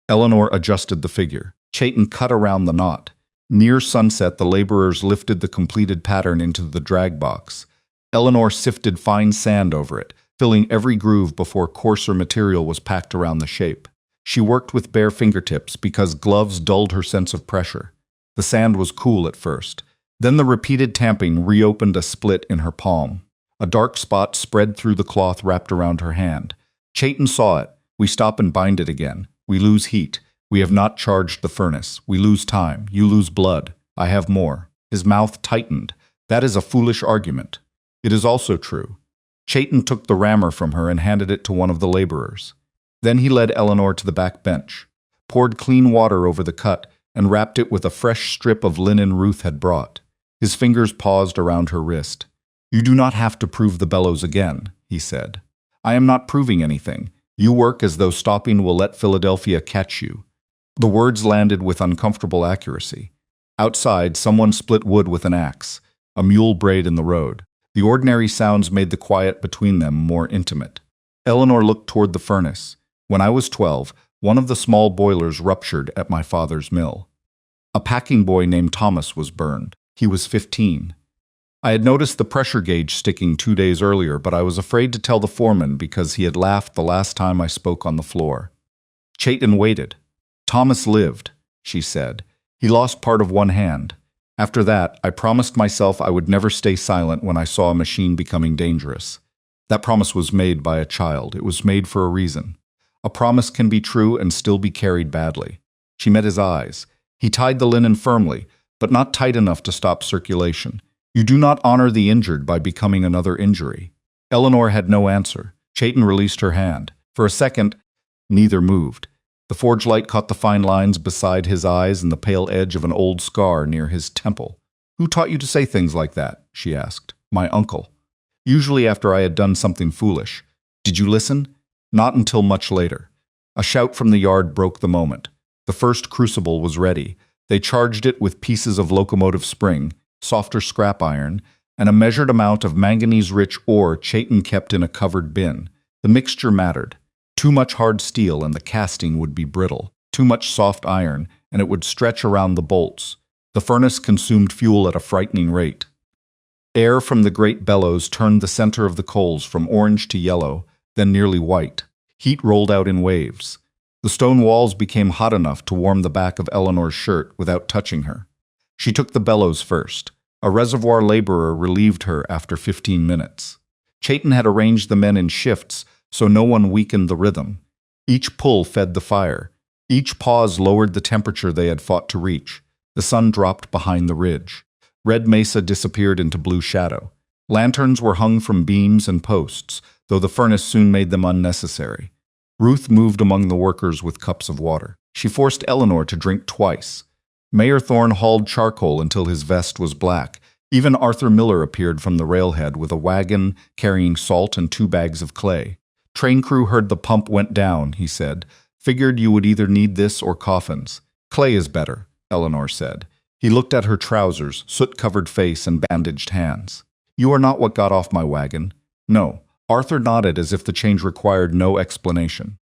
Eleanor adjusted the figure. Chaitton cut around the knot. Near sunset, the laborers lifted the completed pattern into the drag box. Eleanor sifted fine sand over it, filling every groove before coarser material was packed around the shape. She worked with bare fingertips because gloves dulled her sense of pressure. The sand was cool at first. Then the repeated tamping reopened a split in her palm. A dark spot spread through the cloth wrapped around her hand. Chaitton saw it. We stop and bind it again. We lose heat. We have not charged the furnace. We lose time. You lose blood. I have more. His mouth tightened. That is a foolish argument. It is also true. Chaitton took the rammer from her and handed it to one of the laborers. Then he led Eleanor to the back bench, poured clean water over the cut, and wrapped it with a fresh strip of linen Ruth had brought. His fingers paused around her wrist. You do not have to prove the bellows again, he said. I am not proving anything. You work as though stopping will let Philadelphia catch you. The words landed with uncomfortable accuracy. Outside, someone split wood with an axe. A mule brayed in the road. The ordinary sounds made the quiet between them more intimate. Eleanor looked toward the furnace. When I was 12, one of the small boilers ruptured at my father's mill. A packing boy named Thomas was burned. He was 15. I had noticed the pressure gauge sticking 2 days earlier, but I was afraid to tell the foreman because he had laughed the last time I spoke on the floor. Chaitton waited. Thomas lived, she said. He lost part of one hand. After that, I promised myself I would never stay silent when I saw a machine becoming dangerous. That promise was made by a child. It was made for a reason. A promise can be true and still be carried badly. She met his eyes. He tied the linen firmly, but not tight enough to stop circulation. You do not honor the injured by becoming another injury. Eleanor had no answer. Chaitton released her hand. For a second, neither moved. The forge light caught the fine lines beside his eyes and the pale edge of an old scar near his temple. Who taught you to say things like that? She asked. My uncle. Usually after I had done something foolish. Did you listen? Not until much later. A shout from the yard broke the moment. The first crucible was ready. They charged it with pieces of locomotive spring, softer scrap iron, and a measured amount of manganese-rich ore Chaitton kept in a covered bin. The mixture mattered. Too much hard steel and the casting would be brittle. Too much soft iron and it would stretch around the bolts. The furnace consumed fuel at a frightening rate. Air from the great bellows turned the center of the coals from orange to yellow, then nearly white. Heat rolled out in waves. The stone walls became hot enough to warm the back of Eleanor's shirt without touching her. She took the bellows first. A reservoir laborer relieved her after 15 minutes. Chaitton had arranged the men in shifts so no one weakened the rhythm. Each pull fed the fire. Each pause lowered the temperature they had fought to reach. The sun dropped behind the ridge. Red Mesa disappeared into blue shadow. Lanterns were hung from beams and posts, though the furnace soon made them unnecessary. Ruth moved among the workers with cups of water. She forced Eleanor to drink twice. Mayor Thorne hauled charcoal until his vest was black. Even Arthur Miller appeared from the railhead with a wagon carrying salt and 2 bags of clay. Train crew heard the pump went down, he said. Figured you would either need this or coffins. Clay is better, Eleanor said. He looked at her trousers, soot-covered face, and bandaged hands. You are not what got off my wagon. No. Arthur nodded as if the change required no explanation.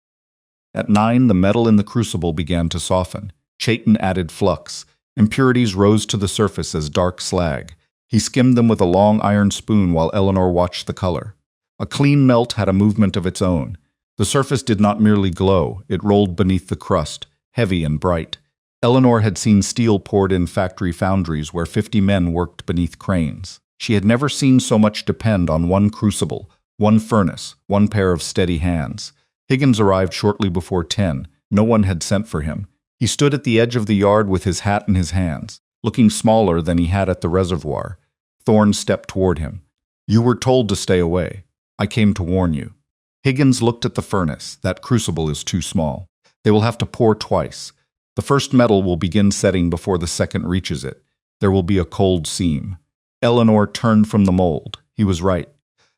At 9, the metal in the crucible began to soften. Chaitton added flux. Impurities rose to the surface as dark slag. He skimmed them with a long iron spoon while Eleanor watched the color. A clean melt had a movement of its own. The surface did not merely glow, it rolled beneath the crust, heavy and bright. Eleanor had seen steel poured in factory foundries where 50 men worked beneath cranes. She had never seen so much depend on one crucible, one furnace, one pair of steady hands. Higgins arrived shortly before 10. No one had sent for him. He stood at the edge of the yard with his hat in his hands, looking smaller than he had at the reservoir. Thorne stepped toward him. "You were told to stay away. I came to warn you." Higgins looked at the furnace. "That crucible is too small. They will have to pour twice. The first metal will begin setting before the second reaches it. There will be a cold seam." Eleanor turned from the mold. He was right.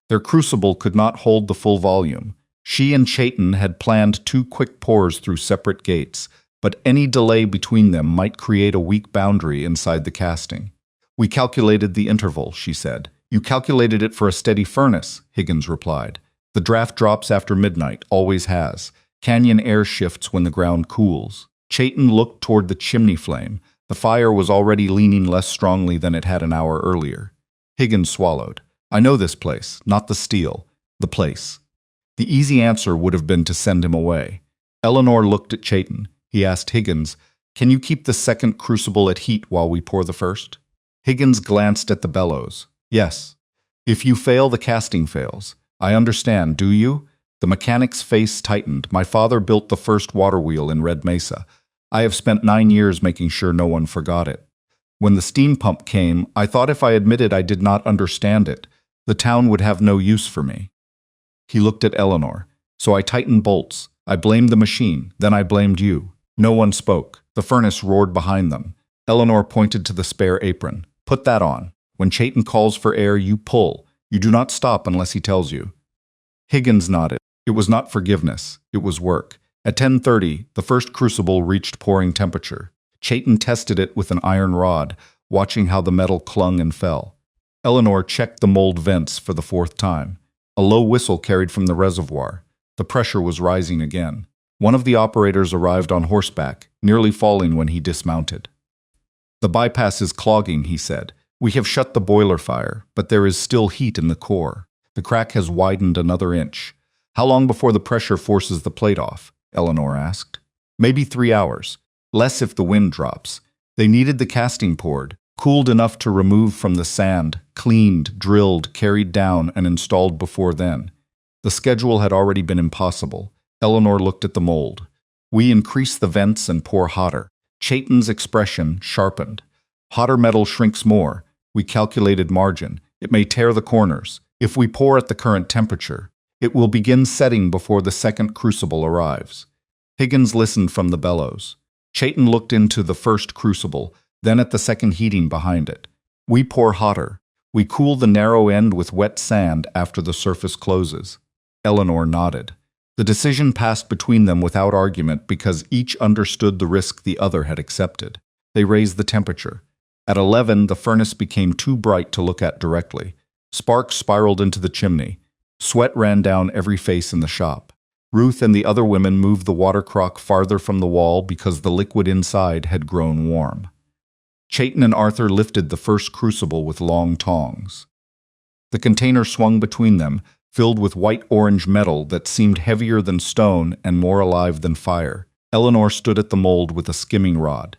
Their crucible could not hold the full volume. She and Chaitton had planned 2 quick pours through separate gates, but any delay between them might create a weak boundary inside the casting. "We calculated the interval," she said. "You calculated it for a steady furnace," Higgins replied. "The draft drops after midnight, always has. Canyon air shifts when the ground cools." Chaitton looked toward the chimney flame. The fire was already leaning less strongly than it had an hour earlier. Higgins swallowed. "I know this place, not the steel. The place." The easy answer would have been to send him away. Eleanor looked at Chaitton. He asked Higgins, "Can you keep the second crucible at heat while we pour the first?" Higgins glanced at the bellows. "Yes. If you fail, the casting fails. I understand, do you?" The mechanic's face tightened. "My father built the first water wheel in Red Mesa. I have spent 9 years making sure no one forgot it. When the steam pump came, I thought if I admitted I did not understand it, the town would have no use for me." He looked at Eleanor. "So I tightened bolts. I blamed the machine. Then I blamed you." No one spoke. The furnace roared behind them. Eleanor pointed to the spare apron. "Put that on. When Chaitton calls for air, you pull. You do not stop unless he tells you." Higgins nodded. It was not forgiveness. It was work. At 10:30, the first crucible reached pouring temperature. Chaitton tested it with an iron rod, watching how the metal clung and fell. Eleanor checked the mold vents for the 4th time. A low whistle carried from the reservoir. The pressure was rising again. One of the operators arrived on horseback, nearly falling when he dismounted. "The bypass is clogging," he said. "We have shut the boiler fire, but there is still heat in the core. The crack has widened another inch." "How long before the pressure forces the plate off?" Eleanor asked. "Maybe 3 hours. Less if the wind drops." They needed the casting poured, cooled enough to remove from the sand, cleaned, drilled, carried down, and installed before then. The schedule had already been impossible. Eleanor looked at the mold. "We increase the vents and pour hotter." Chaitton's expression sharpened. "Hotter metal shrinks more. We calculated margin. It may tear the corners. If we pour at the current temperature, it will begin setting before the second crucible arrives." Higgins listened from the bellows. Chaitton looked into the first crucible, then at the second heating behind it. "We pour hotter. We cool the narrow end with wet sand after the surface closes." Eleanor nodded. The decision passed between them without argument because each understood the risk the other had accepted. They raised the temperature. At 11, the furnace became too bright to look at directly. Sparks spiraled into the chimney. Sweat ran down every face in the shop. Ruth and the other women moved the water crock farther from the wall because the liquid inside had grown warm. Chaitton and Arthur lifted the first crucible with long tongs. The container swung between them, filled with white-orange metal that seemed heavier than stone and more alive than fire. Eleanor stood at the mold with a skimming rod.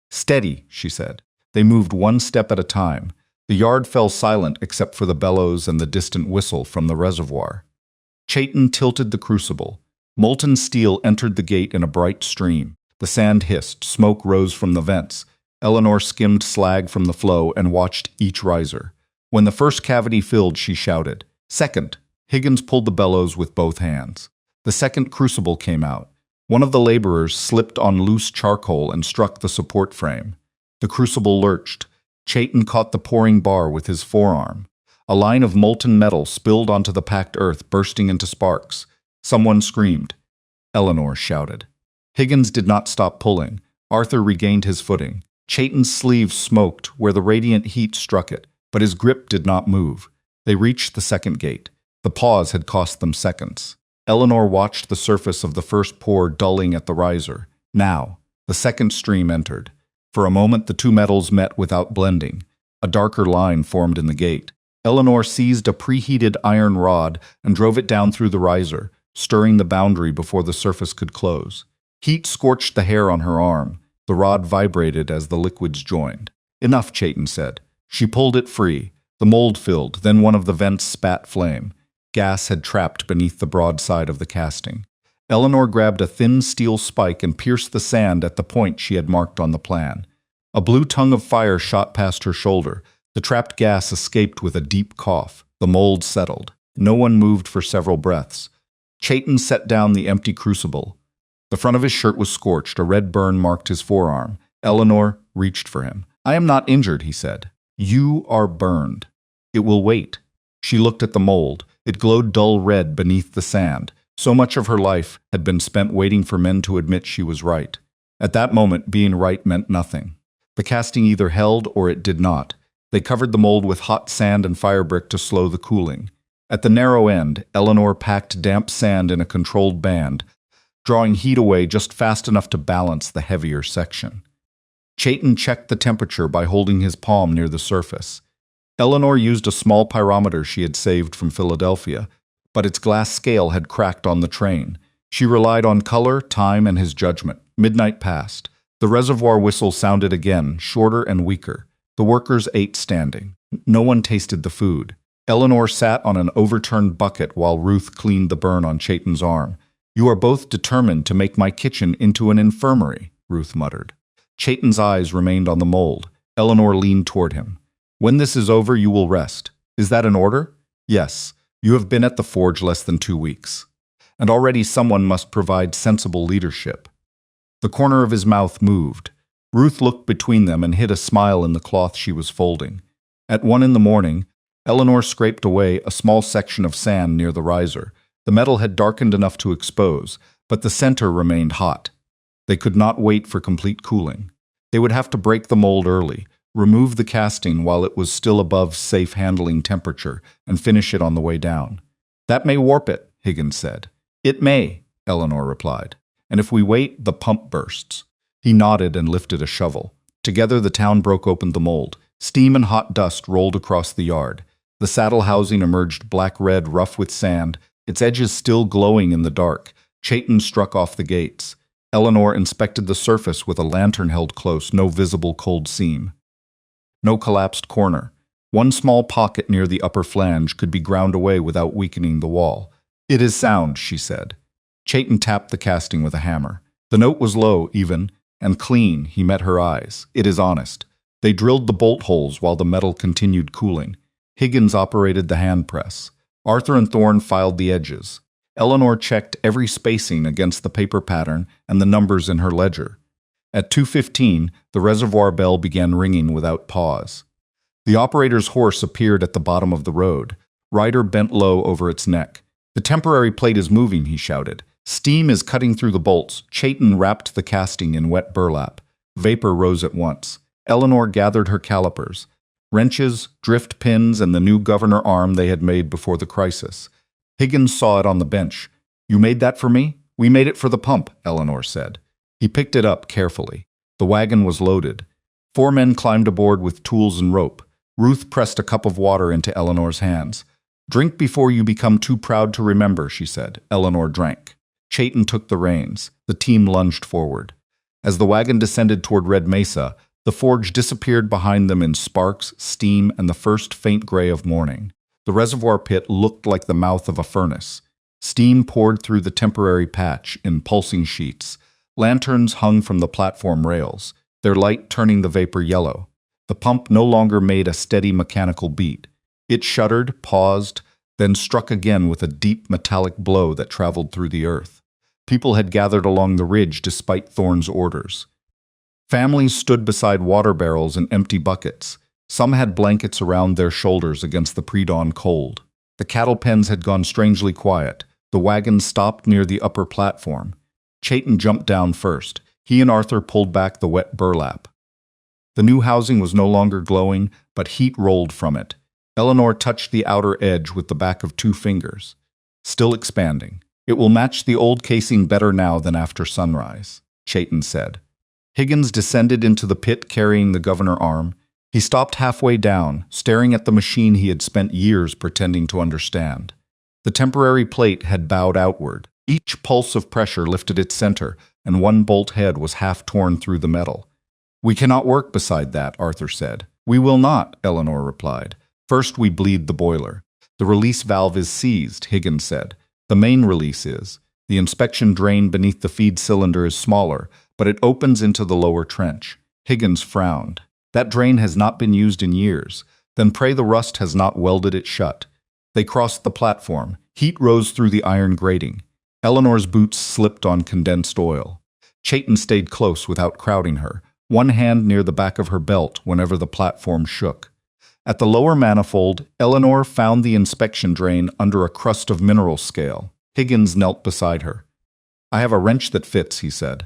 "Steady," she said. They moved one step at a time. The yard fell silent except for the bellows and the distant whistle from the reservoir. Chaitton tilted the crucible. Molten steel entered the gate in a bright stream. The sand hissed, smoke rose from the vents. Eleanor skimmed slag from the flow and watched each riser. When the first cavity filled, she shouted, "Second!" Higgins pulled the bellows with both hands. The second crucible came out. One of the laborers slipped on loose charcoal and struck the support frame. The crucible lurched. Chaitton caught the pouring bar with his forearm. A line of molten metal spilled onto the packed earth, bursting into sparks. Someone screamed. Eleanor shouted. Higgins did not stop pulling. Arthur regained his footing. Chaitton's sleeve smoked where the radiant heat struck it, but his grip did not move. They reached the second gate. The pause had cost them seconds. Eleanor watched the surface of the first pour dulling at the riser. Now, the second stream entered. For a moment, the two metals met without blending. A darker line formed in the gate. Eleanor seized a preheated iron rod and drove it down through the riser. stirring the boundary before the surface could close. Heat scorched the hair on her arm. The rod vibrated as the liquids joined. "Enough," Chaitton said. She pulled it free. The mold filled, then one of the vents spat flame. Gas had trapped beneath the broad side of the casting. Eleanor grabbed a thin steel spike and pierced the sand at the point she had marked on the plan. A blue tongue of fire shot past her shoulder. The trapped gas escaped with a deep cough. The mold settled. No one moved for several breaths. Chaitton set down the empty crucible. The front of his shirt was scorched. A red burn marked his forearm. Eleanor reached for him. "I am not injured," he said. "You are burned. It will wait." She looked at the mold. It glowed dull red beneath the sand. So much of her life had been spent waiting for men to admit she was right. At that moment, being right meant nothing. The casting either held or it did not. They covered the mold with hot sand and firebrick to slow the cooling. At the narrow end, Eleanor packed damp sand in a controlled band, drawing heat away just fast enough to balance the heavier section. Chaitton checked the temperature by holding his palm near the surface. Eleanor used a small pyrometer she had saved from Philadelphia, but its glass scale had cracked on the train. She relied on color, time, and his judgment. Midnight passed. The reservoir whistle sounded again, shorter and weaker. The workers ate standing. No one tasted the food. Eleanor sat on an overturned bucket while Ruth cleaned the burn on Chaitton's arm. "You are both determined to make my kitchen into an infirmary," Ruth muttered. Chaitton's eyes remained on the mold. Eleanor leaned toward him. "When this is over, you will rest. Is that an order?" "Yes. You have been at the forge less than 2 weeks. And already someone must provide sensible leadership." The corner of his mouth moved. Ruth looked between them and hid a smile in the cloth she was folding. At 1 a.m, Eleanor scraped away a small section of sand near the riser. The metal had darkened enough to expose, but the center remained hot. They could not wait for complete cooling. They would have to break the mold early, remove the casting while it was still above safe handling temperature, and finish it on the way down. "That may warp it," Higgins said. "It may," Eleanor replied. "And if we wait, the pump bursts." He nodded and lifted a shovel. Together the town broke open the mold. Steam and hot dust rolled across the yard. The saddle housing emerged black-red, rough with sand, its edges still glowing in the dark. Chaitton struck off the gates. Eleanor inspected the surface with a lantern held close, no visible cold seam. No collapsed corner. One small pocket near the upper flange could be ground away without weakening the wall. "It is sound," she said. Chaitton tapped the casting with a hammer. The note was low, even, and clean. He met her eyes. "It is honest." They drilled the bolt holes while the metal continued cooling. Higgins operated the hand press. Arthur and Thorne filed the edges. Eleanor checked every spacing against the paper pattern and the numbers in her ledger. At 2:15, the reservoir bell began ringing without pause. The operator's horse appeared at the bottom of the road. Ryder bent low over its neck. "The temporary plate is moving," he shouted. "Steam is cutting through the bolts." Chaitton wrapped the casting in wet burlap. Vapor rose at once. Eleanor gathered her calipers, wrenches, drift pins, and the new governor arm they had made before the crisis. Higgins saw it on the bench. "You made that for me?" "We made it for the pump," Eleanor said. He picked it up carefully. The wagon was loaded. 4 men climbed aboard with tools and rope. Ruth pressed a cup of water into Eleanor's hands. "Drink before you become too proud to remember," she said. Eleanor drank. Chaitton took the reins. The team lunged forward. As the wagon descended toward Red Mesa, the forge disappeared behind them in sparks, steam, and the first faint gray of morning. The reservoir pit looked like the mouth of a furnace. Steam poured through the temporary patch in pulsing sheets. Lanterns hung from the platform rails, their light turning the vapor yellow. The pump no longer made a steady mechanical beat. It shuddered, paused, then struck again with a deep metallic blow that traveled through the earth. People had gathered along the ridge despite Thorne's orders. Families stood beside water barrels and empty buckets. Some had blankets around their shoulders against the pre-dawn cold. The cattle pens had gone strangely quiet. The wagon stopped near the upper platform. Chaitton jumped down first. He and Arthur pulled back the wet burlap. The new housing was no longer glowing, but heat rolled from it. Eleanor touched the outer edge with the back of 2 fingers. Still expanding. "It will match the old casing better now than after sunrise," Chaitton said. Higgins descended into the pit carrying the governor arm. He stopped halfway down, staring at the machine he had spent years pretending to understand. The temporary plate had bowed outward. Each pulse of pressure lifted its center, and one bolt head was half torn through the metal. "We cannot work beside that," Arthur said. "We will not," Eleanor replied. "First we bleed the boiler." "The release valve is seized," Higgins said. "The main release is. The inspection drain beneath the feed cylinder is smaller, but it opens into the lower trench." Higgins frowned. "That drain has not been used in years. Then pray the rust has not welded it shut." They crossed the platform. Heat rose through the iron grating. Eleanor's boots slipped on condensed oil. Chaitton stayed close without crowding her, one hand near the back of her belt whenever the platform shook. At the lower manifold, Eleanor found the inspection drain under a crust of mineral scale. Higgins knelt beside her. "I have a wrench that fits," he said.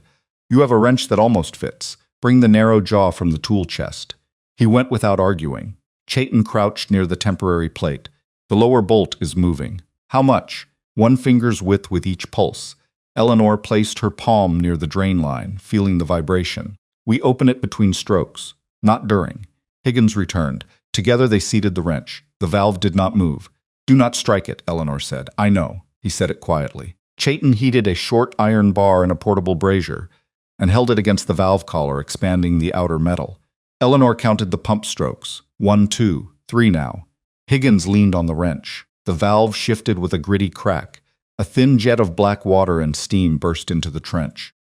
"You have a wrench that almost fits. Bring the narrow jaw from the tool chest." He went without arguing. Chaitton crouched near the temporary plate. "The lower bolt is moving." "How much?" "1 finger's width with each pulse." Eleanor placed her palm near the drain line, feeling the vibration. "We open it between strokes, not during." Higgins returned. Together they seated the wrench. The valve did not move. "Do not strike it," Eleanor said. "I know." He said it quietly. Chaitton heated a short iron bar in a portable brazier and held it against the valve collar, expanding the outer metal. Eleanor counted the pump strokes. 1, 2, 3 now. Higgins leaned on the wrench. The valve shifted with a gritty crack. A thin jet of black water and steam burst into the trench.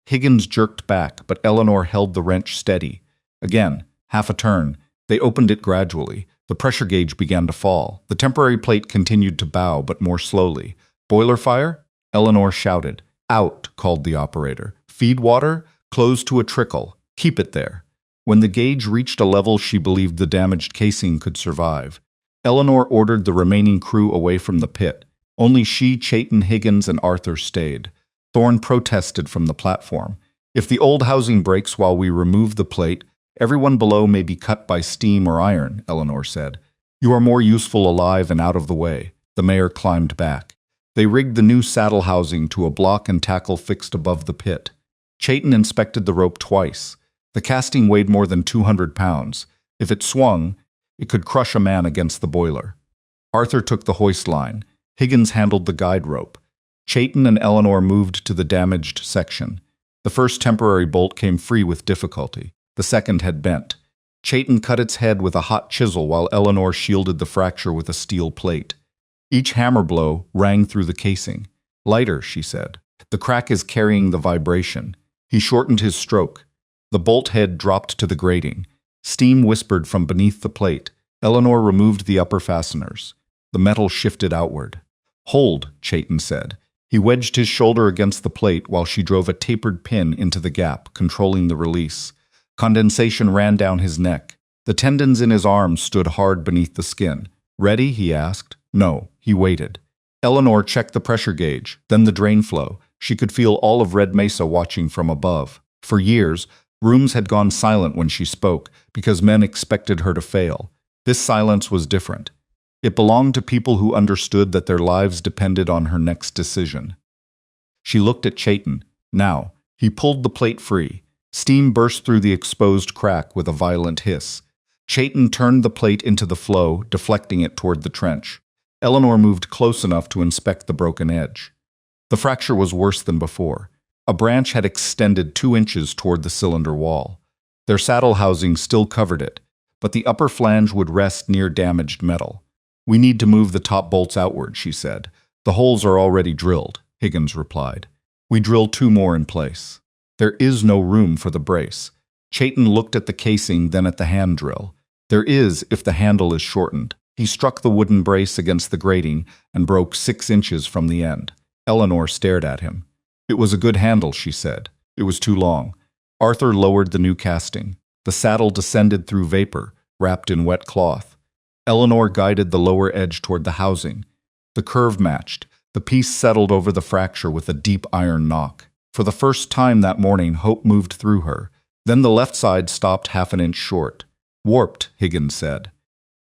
Higgins jerked back, but Eleanor held the wrench steady. Again, half a turn. They opened it gradually. The pressure gauge began to fall. The temporary plate continued to bow, but more slowly. "Boiler fire?" Eleanor shouted. "Out," called the operator. "Feed water? Close to a trickle. Keep it there." When the gauge reached a level she believed the damaged casing could survive, Eleanor ordered the remaining crew away from the pit. Only she, Chaitton, Higgins, and Arthur stayed. Thorne protested from the platform. "If the old housing breaks while we remove the plate, everyone below may be cut by steam or iron," Eleanor said. "You are more useful alive and out of the way." The mayor climbed back. They rigged the new saddle housing to a block and tackle fixed above the pit. Chaitton inspected the rope twice. The casting weighed more than 200 pounds. If it swung, it could crush a man against the boiler. Arthur took the hoist line. Higgins handled the guide rope. Chaitton and Eleanor moved to the damaged section. The first temporary bolt came free with difficulty. The second had bent. Chaitton cut its head with a hot chisel while Eleanor shielded the fracture with a steel plate. Each hammer blow rang through the casing. "Lighter," she said. "The crack is carrying the vibration." He shortened his stroke. The bolt head dropped to the grating. Steam whispered from beneath the plate. Eleanor removed the upper fasteners. The metal shifted outward. "Hold," Chaitton said. He wedged his shoulder against the plate while she drove a tapered pin into the gap, controlling the release. Condensation ran down his neck. The tendons in his arms stood hard beneath the skin. "Ready?" he asked. No, he waited. Eleanor checked the pressure gauge, then the drain flow. She could feel all of Red Mesa watching from above. For years, rooms had gone silent when she spoke because men expected her to fail. This silence was different. It belonged to people who understood that their lives depended on her next decision. She looked at Chaitton. Now, he pulled the plate free. Steam burst through the exposed crack with a violent hiss. Chaitton turned the plate into the flow, deflecting it toward the trench. Eleanor moved close enough to inspect the broken edge. The fracture was worse than before. A branch had extended 2 inches toward the cylinder wall. Their saddle housing still covered it, but the upper flange would rest near damaged metal. "We need to move the top bolts outward," she said. "The holes are already drilled," Higgins replied. "We drill 2 more in place." "There is no room for the brace." Chaitton looked at the casing, then at the hand drill. "There is, if the handle is shortened." He struck the wooden brace against the grating and broke 6 inches from the end. Eleanor stared at him. "It was a good handle," she said. "It was too long." Arthur lowered the new casting. The saddle descended through vapor, wrapped in wet cloth. Eleanor guided the lower edge toward the housing. The curve matched. The piece settled over the fracture with a deep iron knock. For the first time that morning, hope moved through her. Then the left side stopped half an inch short. "Warped," Higgins said.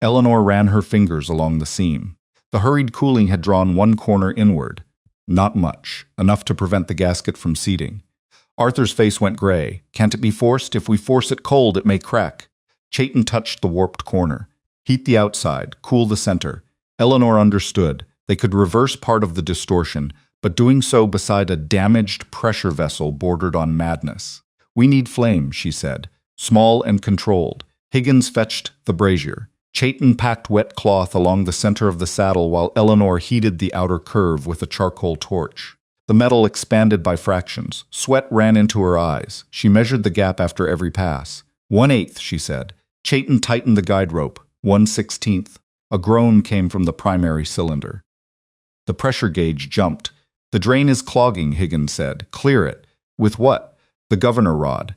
Eleanor ran her fingers along the seam. The hurried cooling had drawn one corner inward. Not much, enough to prevent the gasket from seating. Arthur's face went gray. "Can't it be forced? If we force it cold, it may crack." Chaitton touched the warped corner. "Heat the outside, cool the center." Eleanor understood. They could reverse part of the distortion, but doing so beside a damaged pressure vessel bordered on madness. "We need flame," she said, small and controlled. Higgins fetched the brazier. Chaitton packed wet cloth along the center of the saddle while Eleanor heated the outer curve with a charcoal torch. The metal expanded by fractions. Sweat ran into her eyes. She measured the gap after every pass. 1/8, she said. Chaitton tightened the guide rope. 1/16. A groan came from the primary cylinder. The pressure gauge jumped. "The drain is clogging," Higgins said. "Clear it." "With what?" "The governor rod."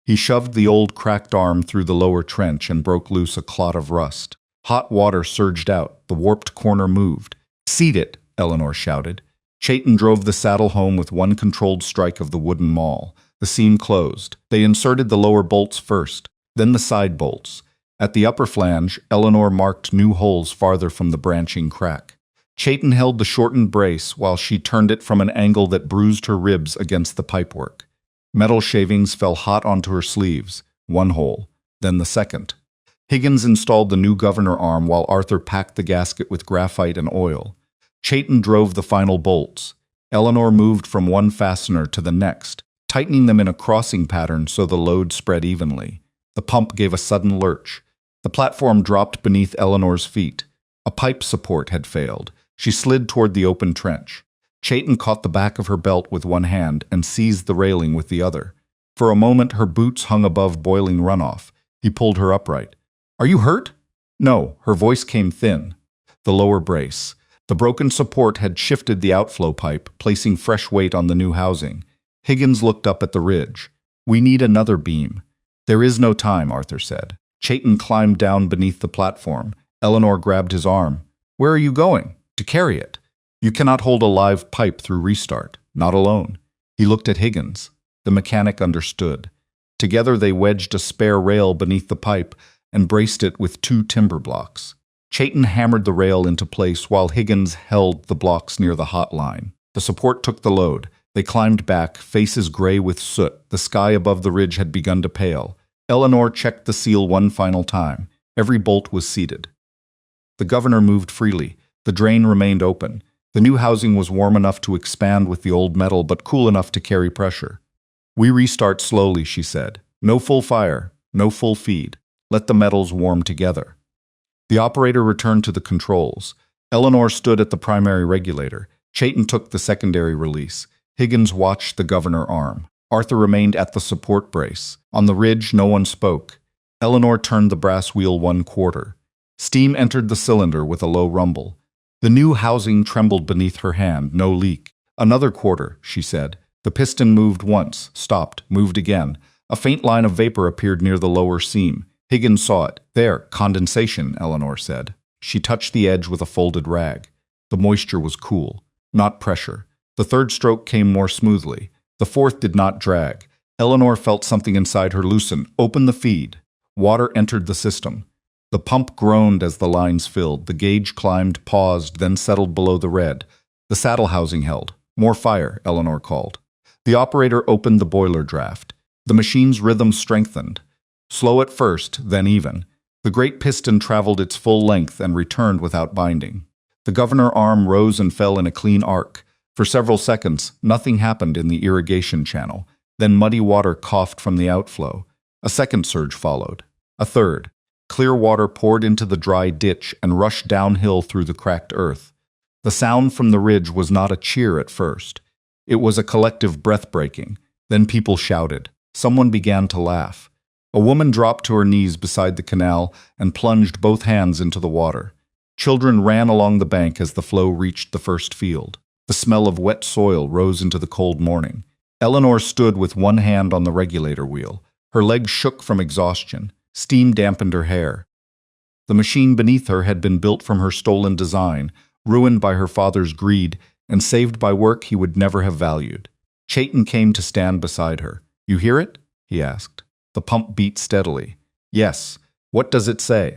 He shoved the old cracked arm through the lower trench and broke loose a clot of rust. Hot water surged out. The warped corner moved. "Seat it," Eleanor shouted. Chaitton drove the saddle home with one controlled strike of the wooden maul. The seam closed. They inserted the lower bolts first, then the side bolts. At the upper flange, Eleanor marked new holes farther from the branching crack. Chaitton held the shortened brace while she turned it from an angle that bruised her ribs against the pipework. Metal shavings fell hot onto her sleeves. One hole, then the second. Higgins installed the new governor arm while Arthur packed the gasket with graphite and oil. Chaitton drove the final bolts. Eleanor moved from one fastener to the next, tightening them in a crossing pattern so the load spread evenly. The pump gave a sudden lurch. The platform dropped beneath Eleanor's feet. A pipe support had failed. She slid toward the open trench. Chaitton caught the back of her belt with one hand and seized the railing with the other. For a moment, her boots hung above boiling runoff. He pulled her upright. "Are you hurt?" "No." Her voice came thin. The lower brace. The broken support had shifted the outflow pipe, placing fresh weight on the new housing. Higgins looked up at the ridge. "We need another beam." "There is no time," Arthur said. Chaitton climbed down beneath the platform. Eleanor grabbed his arm. "Where are you going?" "To carry it." "You cannot hold a live pipe through restart. Not alone." He looked at Higgins. The mechanic understood. Together they wedged a spare rail beneath the pipe and braced it with 2 timber blocks. Chaitton hammered the rail into place while Higgins held the blocks near the hot line. The support took the load. They climbed back, faces gray with soot. The sky above the ridge had begun to pale. Eleanor checked the seal one final time. Every bolt was seated. The governor moved freely. The drain remained open. The new housing was warm enough to expand with the old metal, but cool enough to carry pressure. "We restart slowly," she said. "No full fire, no full feed. Let the metals warm together." The operator returned to the controls. Eleanor stood at the primary regulator. Chaitton took the secondary release. Higgins watched the governor arm. Arthur remained at the support brace. On the ridge, no one spoke. Eleanor turned the brass wheel 1/4. Steam entered the cylinder with a low rumble. The new housing trembled beneath her hand, no leak. "Another 1/4, she said. The piston moved once, stopped, moved again. A faint line of vapor appeared near the lower seam. Higgins saw it. "There, condensation," Eleanor said. She touched the edge with a folded rag. The moisture was cool, not pressure. The third stroke came more smoothly. The fourth did not drag. Eleanor felt something inside her loosen. "Open the feed." Water entered the system. The pump groaned as the lines filled. The gauge climbed, paused, then settled below the red. The saddle housing held. "More fire," Eleanor called. The operator opened the boiler draft. The machine's rhythm strengthened. Slow at first, then even. The great piston traveled its full length and returned without binding. The governor arm rose and fell in a clean arc. For several seconds, nothing happened in the irrigation channel. Then muddy water coughed from the outflow. A second surge followed. A third. Clear water poured into the dry ditch and rushed downhill through the cracked earth. The sound from the ridge was not a cheer at first. It was a collective breath-breaking. Then people shouted. Someone began to laugh. A woman dropped to her knees beside the canal and plunged both hands into the water. Children ran along the bank as the flow reached the first field. The smell of wet soil rose into the cold morning. Eleanor stood with one hand on the regulator wheel. Her legs shook from exhaustion. Steam dampened her hair. The machine beneath her had been built from her stolen design, ruined by her father's greed, and saved by work he would never have valued. Chaitton came to stand beside her. "You hear it?" he asked. The pump beat steadily. "Yes. What does it say?"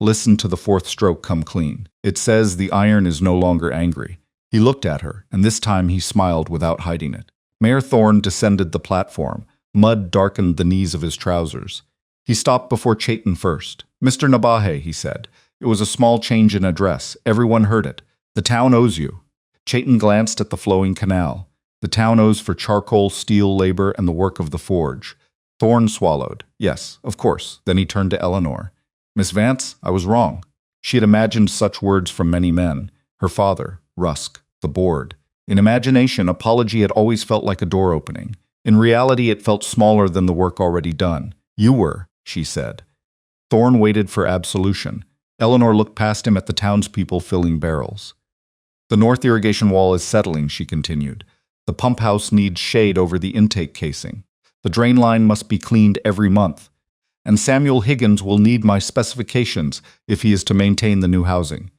"Listen to the fourth stroke come clean. It says the iron is no longer angry." He looked at her, and this time he smiled without hiding it. Mayor Thorne descended the platform. Mud darkened the knees of his trousers. He stopped before Chaitton first. "Mr. Nabahe," he said. It was a small change in address. Everyone heard it. The town owes you. Chaitton glanced at the flowing canal. The town owes for charcoal, steel, labor, and the work of the forge. Thorne swallowed. Yes, of course. Then he turned to Eleanor. Miss Vance, I was wrong. She had imagined such words from many men. Her father, Rusk, the board. In imagination, apology had always felt like a door opening. In reality, it felt smaller than the work already done. You were, she said. Thorne waited for absolution. Eleanor looked past him at the townspeople filling barrels. The north irrigation wall is settling, she continued. The pump house needs shade over the intake casing. The drain line must be cleaned every month. And Samuel Higgins will need my specifications if he is to maintain the new housing.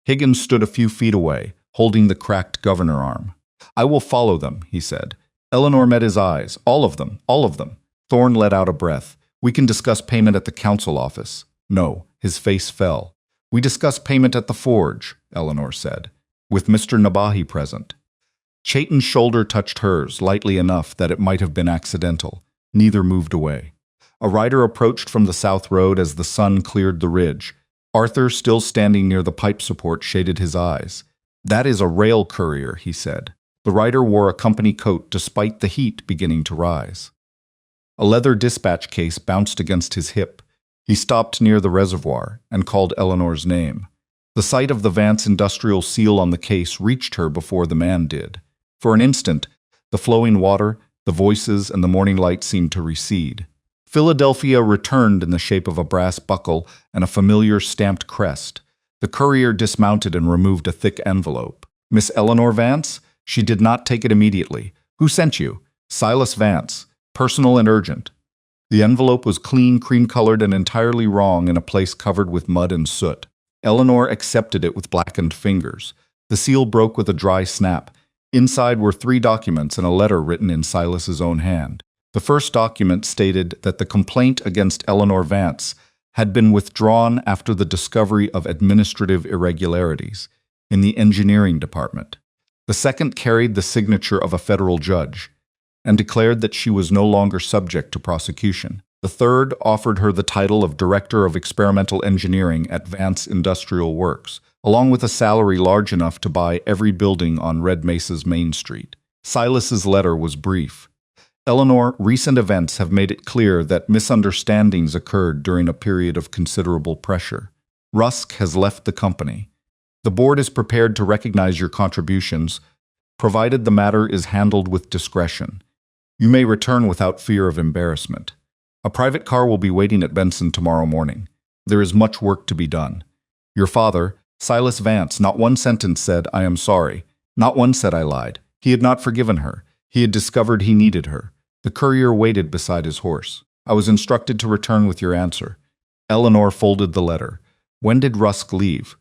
Higgins stood a few feet away, holding the cracked governor arm. I will follow them, he said. Eleanor met his eyes. All of them, all of them. Thorne let out a breath. We can discuss payment at the council office. No, his face fell. We discuss payment at the forge, Eleanor said, with Mr. Nabahi present. Chaitton's shoulder touched hers, lightly enough that it might have been accidental. Neither moved away. A rider approached from the south road as the sun cleared the ridge. Arthur, still standing near the pipe support, shaded his eyes. That is a rail courier, he said. The rider wore a company coat despite the heat beginning to rise. A leather dispatch case bounced against his hip. He stopped near the reservoir and called Eleanor's name. The sight of the Vance industrial seal on the case reached her before the man did. For an instant, the flowing water, the voices, and the morning light seemed to recede. Philadelphia returned in the shape of a brass buckle and a familiar stamped crest. The courier dismounted and removed a thick envelope. Miss Eleanor Vance? She did not take it immediately. Who sent you? Silas Vance. Personal and urgent. The envelope was clean, cream-colored, and entirely wrong in a place covered with mud and soot. Eleanor accepted it with blackened fingers. The seal broke with a dry snap. Inside were 3 documents and a letter written in Silas's own hand. The first document stated that the complaint against Eleanor Vance had been withdrawn after the discovery of administrative irregularities in the engineering department. The second carried the signature of a federal judge and declared that she was no longer subject to prosecution. The third offered her the title of Director of Experimental Engineering at Vance Industrial Works, along with a salary large enough to buy every building on Red Mesa's Main Street. Silas's letter was brief. Eleanor, recent events have made it clear that misunderstandings occurred during a period of considerable pressure. Rusk has left the company. The board is prepared to recognize your contributions, provided the matter is handled with discretion. You may return without fear of embarrassment. A private car will be waiting at Benson tomorrow morning. There is much work to be done. Your father, Silas Vance, not one sentence said, I am sorry. Not one said I lied. He had not forgiven her. He had discovered he needed her. The courier waited beside his horse. I was instructed to return with your answer. Eleanor folded the letter. When did Rusk leave?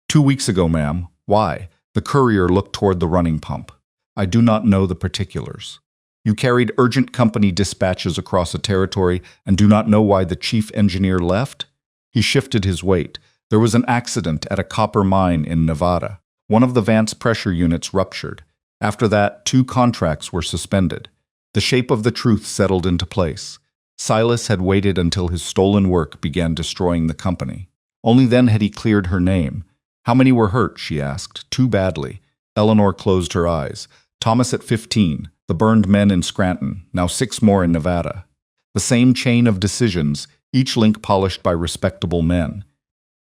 2 weeks ago, ma'am. Why? The courier looked toward the running pump. I do not know the particulars. You carried urgent company dispatches across a territory and do not know why the chief engineer left? He shifted his weight. There was an accident at a copper mine in Nevada. One of the Vance pressure units ruptured. After that, 2 contracts were suspended. The shape of the truth settled into place. Silas had waited until his stolen work began destroying the company. Only then had he cleared her name. How many were hurt, she asked. 2 badly. Eleanor closed her eyes. Thomas at 15, the burned men in Scranton, now 6 more in Nevada. The same chain of decisions, each link polished by respectable men.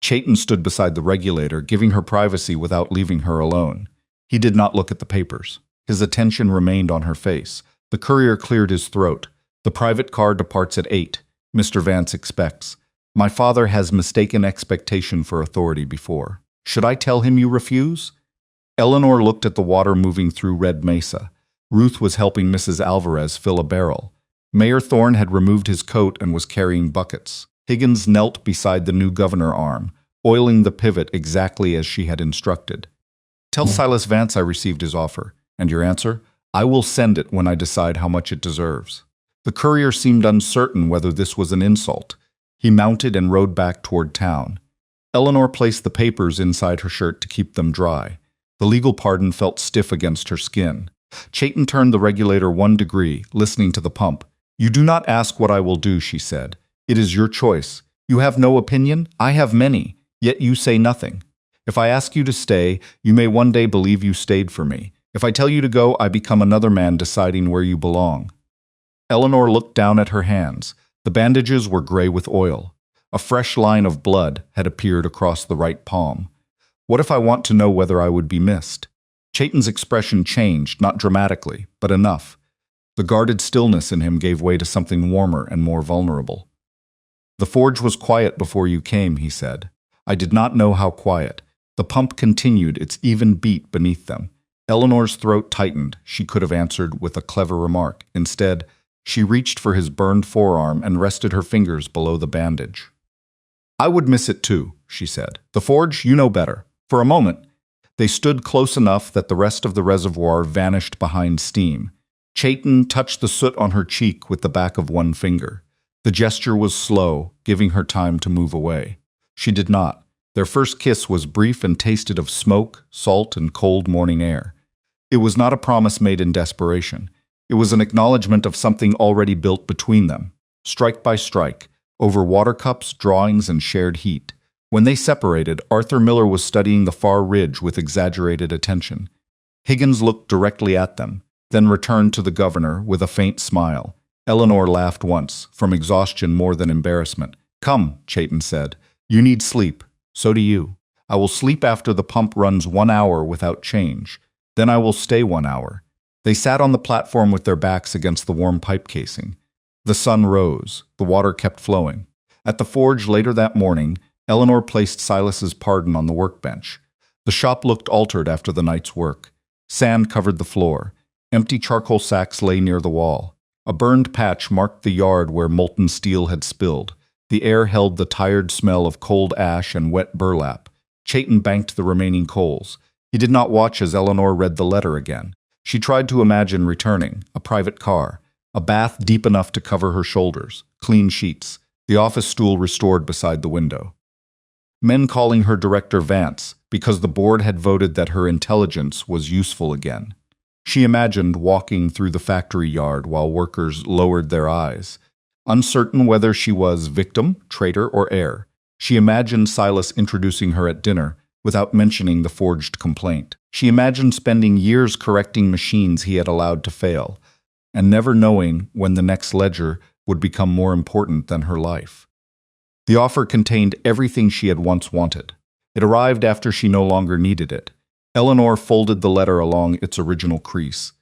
Chaitton stood beside the regulator, giving her privacy without leaving her alone. He did not look at the papers. His attention remained on her face. The courier cleared his throat. The private car departs at 8. Mr. Vance expects. My father has mistaken expectation for authority before. Should I tell him you refuse? Eleanor looked at the water moving through Red Mesa. Ruth was helping Mrs. Alvarez fill a barrel. Mayor Thorne had removed his coat and was carrying buckets. Higgins knelt beside the new governor arm, oiling the pivot exactly as she had instructed. Tell Silas Vance I received his offer. And your answer? I will send it when I decide how much it deserves. The courier seemed uncertain whether this was an insult. He mounted and rode back toward town. Eleanor placed the papers inside her shirt to keep them dry. The legal pardon felt stiff against her skin. Chaitton turned the regulator 1 degree, listening to the pump. You do not ask what I will do, she said. It is your choice. You have no opinion? I have many. Yet you say nothing. If I ask you to stay, you may one day believe you stayed for me. If I tell you to go, I become another man deciding where you belong." Eleanor looked down at her hands. The bandages were gray with oil. A fresh line of blood had appeared across the right palm. "What if I want to know whether I would be missed?" Chaitton's expression changed, not dramatically, but enough. The guarded stillness in him gave way to something warmer and more vulnerable. "The forge was quiet before you came," he said. "I did not know how quiet." The pump continued its even beat beneath them. Eleanor's throat tightened. She could have answered with a clever remark. Instead, she reached for his burned forearm and rested her fingers below the bandage. "I would miss it too," she said. "The forge, you know better." For a moment, they stood close enough that the rest of the reservoir vanished behind steam. Chaitton touched the soot on her cheek with the back of one finger. The gesture was slow, giving her time to move away. She did not. Their first kiss was brief and tasted of smoke, salt, and cold morning air. It was not a promise made in desperation. It was an acknowledgement of something already built between them, strike by strike, over water cups, drawings, and shared heat. When they separated, Arthur Miller was studying the far ridge with exaggerated attention. Higgins looked directly at them, then returned to the governor with a faint smile. Eleanor laughed once, from exhaustion more than embarrassment. "Come," Chaitton said. "You need sleep. So do you. I will sleep after the pump runs 1 hour without change. Then I will stay 1 hour." They sat on the platform with their backs against the warm pipe casing. The sun rose. The water kept flowing. At the forge later that morning, Eleanor placed Silas's pardon on the workbench. The shop looked altered after the night's work. Sand covered the floor. Empty charcoal sacks lay near the wall. A burned patch marked the yard where molten steel had spilled. The air held the tired smell of cold ash and wet burlap. Chaitton banked the remaining coals. He did not watch as Eleanor read the letter again. She tried to imagine returning, a private car, a bath deep enough to cover her shoulders, clean sheets, the office stool restored beside the window. Men calling her Director Vance because the board had voted that her intelligence was useful again. She imagined walking through the factory yard while workers lowered their eyes. Uncertain whether she was victim, traitor, or heir, she imagined Silas introducing her at dinner without mentioning the forged complaint. She imagined spending years correcting machines he had allowed to fail, and never knowing when the next ledger would become more important than her life. The offer contained everything she had once wanted. It arrived after she no longer needed it. Eleanor folded the letter along its original crease.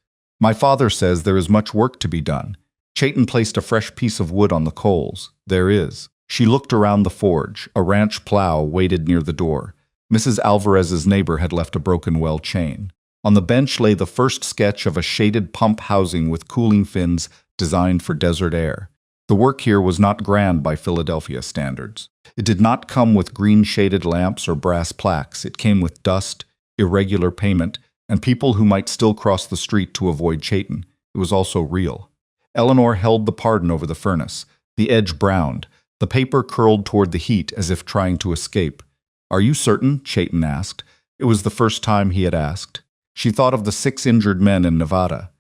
"My father says there is much work to be done." Chaitton placed a fresh piece of wood on the coals. "There is." She looked around the forge. A ranch plow waited near the door. Mrs. Alvarez's neighbor had left a broken well chain. On the bench lay the first sketch of a shaded pump housing with cooling fins designed for desert air. The work here was not grand by Philadelphia standards. It did not come with green shaded lamps or brass plaques. It came with dust, irregular payment, and people who might still cross the street to avoid Chaitton. It was also real. Eleanor held the pardon over the furnace. The edge browned. The paper curled toward the heat as if trying to escape. "Are you certain?" Chaitton asked. It was the first time he had asked. She thought of the 6 injured men in Nevada.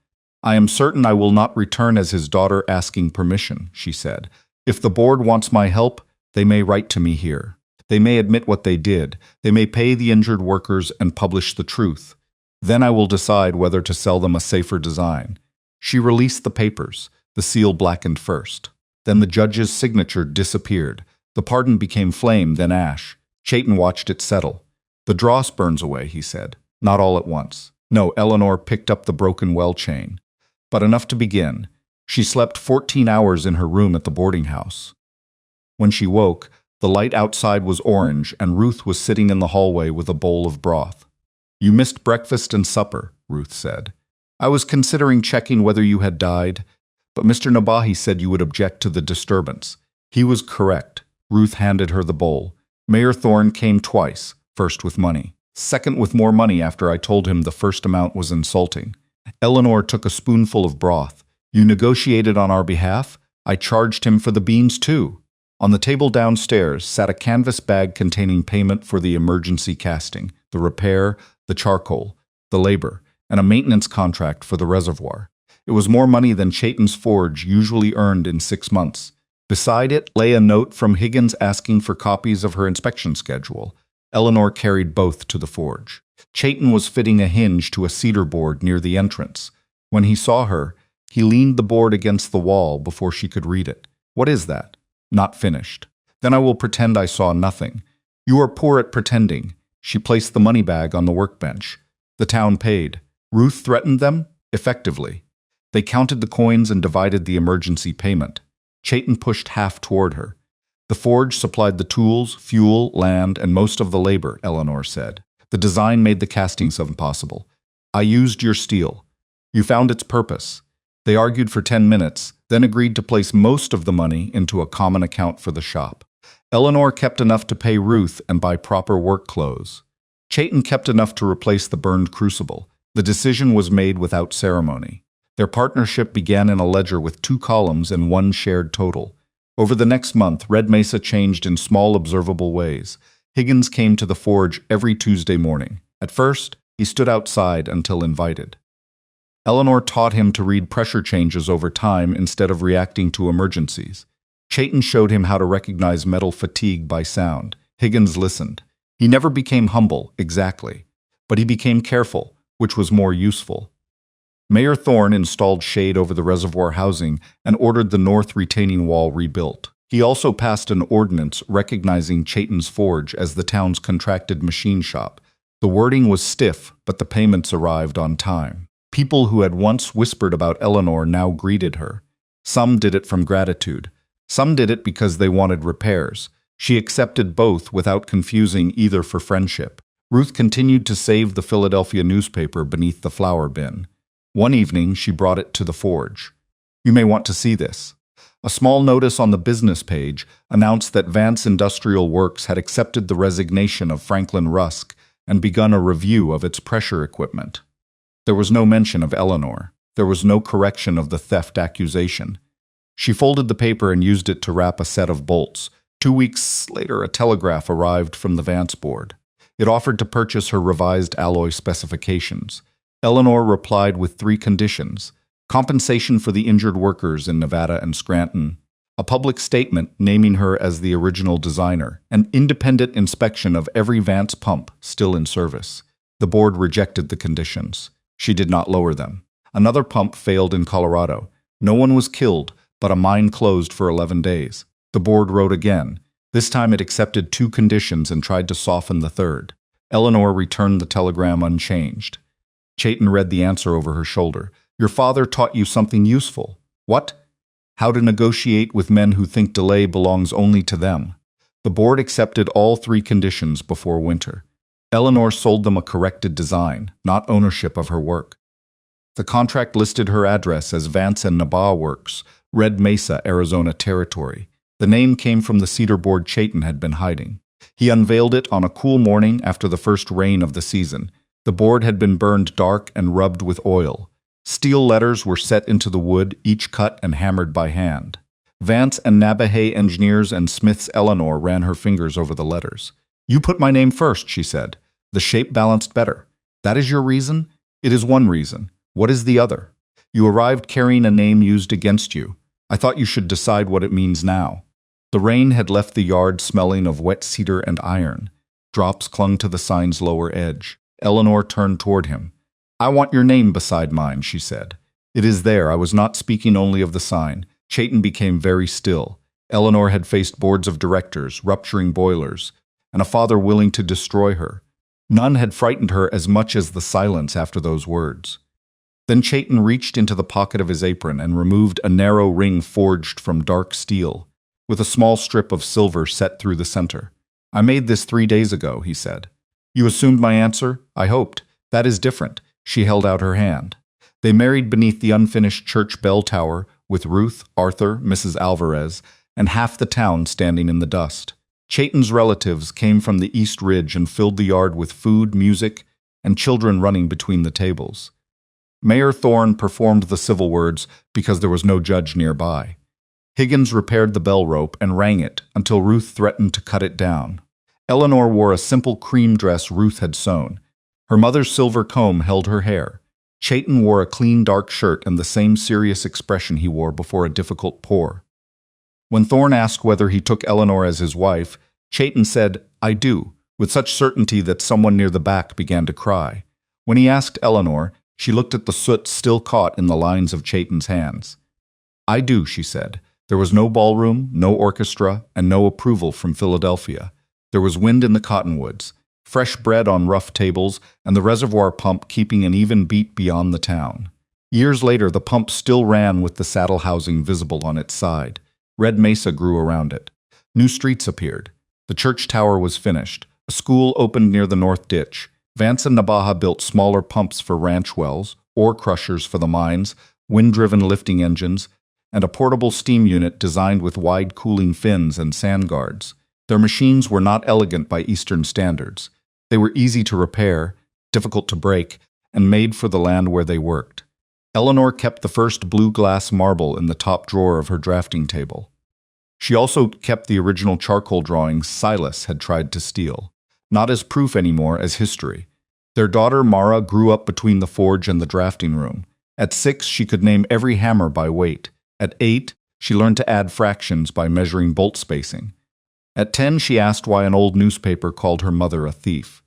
"I am certain I will not return as his daughter asking permission," she said. "If the board wants my help, they may write to me here. They may admit what they did. They may pay the injured workers and publish the truth. Then I will decide whether to sell them a safer design." She released the papers. The seal blackened first. Then the judge's signature disappeared. The pardon became flame, then ash. Chaitton watched it settle. "The dross burns away," he said. "Not all at once." No, Eleanor picked up the broken well chain. But enough to begin. She slept 14 hours in her room at the boarding house. When she woke, the light outside was orange, and Ruth was sitting in the hallway with a bowl of broth. "You missed breakfast and supper," Ruth said. "I was considering checking whether you had died, but Mr. Nabahi said you would object to the disturbance." He was correct. Ruth handed her the bowl. "Mayor Thorne came twice, first with money, second with more money after I told him the first amount was insulting." Eleanor took a spoonful of broth. "You negotiated on our behalf? I charged him for the beans too." On the table downstairs sat a canvas bag containing payment for the emergency casting, the repair, the charcoal, the labor, and a maintenance contract for the reservoir. It was more money than Chaitton's forge usually earned in 6 months. Beside it lay a note from Higgins asking for copies of her inspection schedule. Eleanor carried both to the forge. Chaitton was fitting a hinge to a cedar board near the entrance. When he saw her, he leaned the board against the wall before she could read it. "What is that?" "Not finished." "Then I will pretend I saw nothing." "You are poor at pretending." She placed the money bag on the workbench. The town paid. Ruth threatened them? Effectively. They counted the coins and divided the emergency payment. Chaitton pushed half toward her. "The forge supplied the tools, fuel, land, and most of the labor," Eleanor said. "The design made the castings impossible. I used your steel. You found its purpose." They argued for 10 minutes, then agreed to place most of the money into a common account for the shop. Eleanor kept enough to pay Ruth and buy proper work clothes. Chaitton kept enough to replace the burned crucible. The decision was made without ceremony. Their partnership began in a ledger with 2 columns and 1 shared total. Over the next month, Red Mesa changed in small, observable ways. Higgins came to the forge every Tuesday morning. At first, he stood outside until invited. Eleanor taught him to read pressure changes over time instead of reacting to emergencies. Chaitton showed him how to recognize metal fatigue by sound. Higgins listened. He never became humble, exactly, but he became careful, which was more useful. Mayor Thorne installed shade over the reservoir housing and ordered the north retaining wall rebuilt. He also passed an ordinance recognizing Chaitton's forge as the town's contracted machine shop. The wording was stiff, but the payments arrived on time. People who had once whispered about Eleanor now greeted her. Some did it from gratitude. Some did it because they wanted repairs. She accepted both without confusing either for friendship. Ruth continued to save the Philadelphia newspaper beneath the flour bin. One evening, she brought it to the forge. "You may want to see this." A small notice on the business page announced that Vance Industrial Works had accepted the resignation of Franklin Rusk and begun a review of its pressure equipment. There was no mention of Eleanor. There was no correction of the theft accusation. She folded the paper and used it to wrap a set of bolts. 2 weeks later, a telegraph arrived from the Vance board. It offered to purchase her revised alloy specifications. Eleanor replied with 3 conditions: compensation for the injured workers in Nevada and Scranton, a public statement naming her as the original designer, and independent inspection of every Vance pump still in service. The board rejected the conditions. She did not lower them. Another pump failed in Colorado. No one was killed, but a mine closed for 11 days. The board wrote again. This time it accepted 2 conditions and tried to soften the third. Eleanor returned the telegram unchanged. Chaitton read the answer over her shoulder. "Your father taught you something useful." "What?" "How to negotiate with men who think delay belongs only to them." The board accepted all 3 conditions before winter. Eleanor sold them a corrected design, not ownership of her work. The contract listed her address as Vance and Nabaugh Works, Red Mesa, Arizona Territory. The name came from the cedar board Chaitton had been hiding. He unveiled it on a cool morning after the first rain of the season. The board had been burned dark and rubbed with oil. Steel letters were set into the wood, each cut and hammered by hand. Vance and Nabahay engineers and Smith's Eleanor ran her fingers over the letters. "You put my name first," she said. "The shape balanced better." "That is your reason?" "It is one reason. What is the other?" "You arrived carrying a name used against you. I thought you should decide what it means now." The rain had left the yard smelling of wet cedar and iron. Drops clung to the sign's lower edge. Eleanor turned toward him. "I want your name beside mine," she said. "It is there. I was not speaking only of the sign." Chaitton became very still. Eleanor had faced boards of directors, rupturing boilers, and a father willing to destroy her. None had frightened her as much as the silence after those words. Then Chaitton reached into the pocket of his apron and removed a narrow ring forged from dark steel, with a small strip of silver set through the center. "I made this 3 days ago," he said. "You assumed my answer? I hoped. That is different." She held out her hand. They married beneath the unfinished church bell tower, with Ruth, Arthur, Mrs. Alvarez, and half the town standing in the dust. Chaitton's relatives came from the East Ridge and filled the yard with food, music, and children running between the tables. Mayor Thorne performed the civil words because there was no judge nearby. Higgins repaired the bell rope and rang it until Ruth threatened to cut it down. Eleanor wore a simple cream dress Ruth had sewn. Her mother's silver comb held her hair. Chaitton wore a clean dark shirt and the same serious expression he wore before a difficult pour. When Thorne asked whether he took Eleanor as his wife, Chaitton said, "I do," with such certainty that someone near the back began to cry. When he asked Eleanor, she looked at the soot still caught in the lines of Chaitton's hands. "I do," she said. There was no ballroom, no orchestra, and no approval from Philadelphia. There was wind in the cottonwoods, fresh bread on rough tables, and the reservoir pump keeping an even beat beyond the town. Years later, the pump still ran with the saddle housing visible on its side. Red mesa grew around it. New streets appeared. The church tower was finished. A school opened near the north ditch. Vance and Nabaha built smaller pumps for ranch wells, ore crushers for the mines, wind-driven lifting engines, and a portable steam unit designed with wide cooling fins and sand guards. Their machines were not elegant by Eastern standards. They were easy to repair, difficult to break, and made for the land where they worked. Eleanor kept the first blue glass marble in the top drawer of her drafting table. She also kept the original charcoal drawings Silas had tried to steal, not as proof anymore as history. Their daughter Mara grew up between the forge and the drafting room. At 6, she could name every hammer by weight. At 8, she learned to add fractions by measuring bolt spacing. At 10, she asked why an old newspaper called her mother a thief.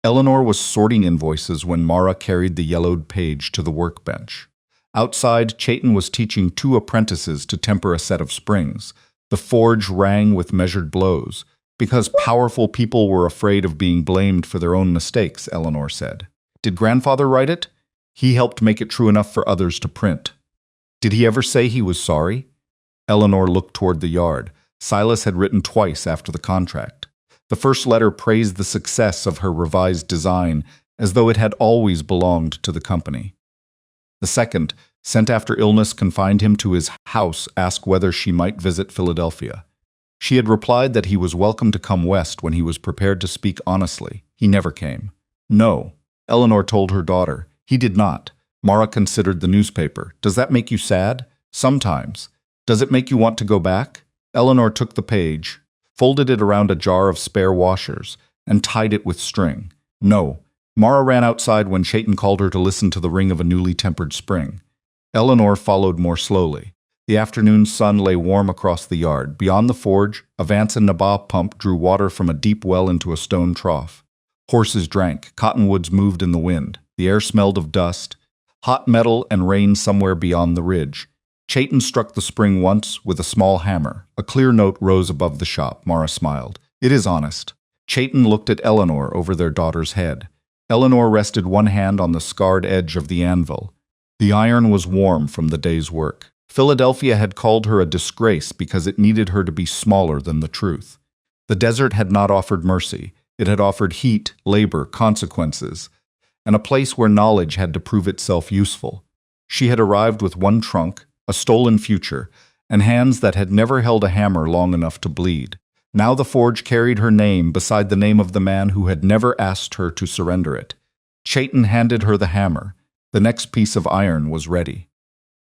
Eleanor was sorting invoices when Mara carried the yellowed page to the workbench. Outside, Chaitton was teaching 2 apprentices to temper a set of springs. The forge rang with measured blows. Because powerful people were afraid of being blamed for their own mistakes, Eleanor said. Did grandfather write it? He helped make it true enough for others to print. Did he ever say he was sorry? Eleanor looked toward the yard. Silas had written twice after the contract. The first letter praised the success of her revised design as though it had always belonged to the company. The second, sent after illness confined him to his house, asked whether she might visit Philadelphia. She had replied that he was welcome to come west when he was prepared to speak honestly. He never came. No, Eleanor told her daughter. He did not. Mara considered the newspaper. Does that make you sad? Sometimes. Does it make you want to go back? Eleanor took the page, folded it around a jar of spare washers, and tied it with string. No. Mara ran outside when Chaitton called her to listen to the ring of a newly tempered spring. Eleanor followed more slowly. The afternoon sun lay warm across the yard. Beyond the forge, a Vance and Nabaha pump drew water from a deep well into a stone trough. Horses drank. Cottonwoods moved in the wind. The air smelled of dust, hot metal, and rain somewhere beyond the ridge. Chaitton struck the spring once with a small hammer. A clear note rose above the shop. Mara smiled. It is honest. Chaitton looked at Eleanor over their daughter's head. Eleanor rested one hand on the scarred edge of the anvil. The iron was warm from the day's work. Philadelphia had called her a disgrace because it needed her to be smaller than the truth. The desert had not offered mercy. It had offered heat, labor, consequences, and a place where knowledge had to prove itself useful. She had arrived with one trunk, a stolen future, and hands that had never held a hammer long enough to bleed. Now the forge carried her name beside the name of the man who had never asked her to surrender it. Chaitton handed her the hammer. The next piece of iron was ready.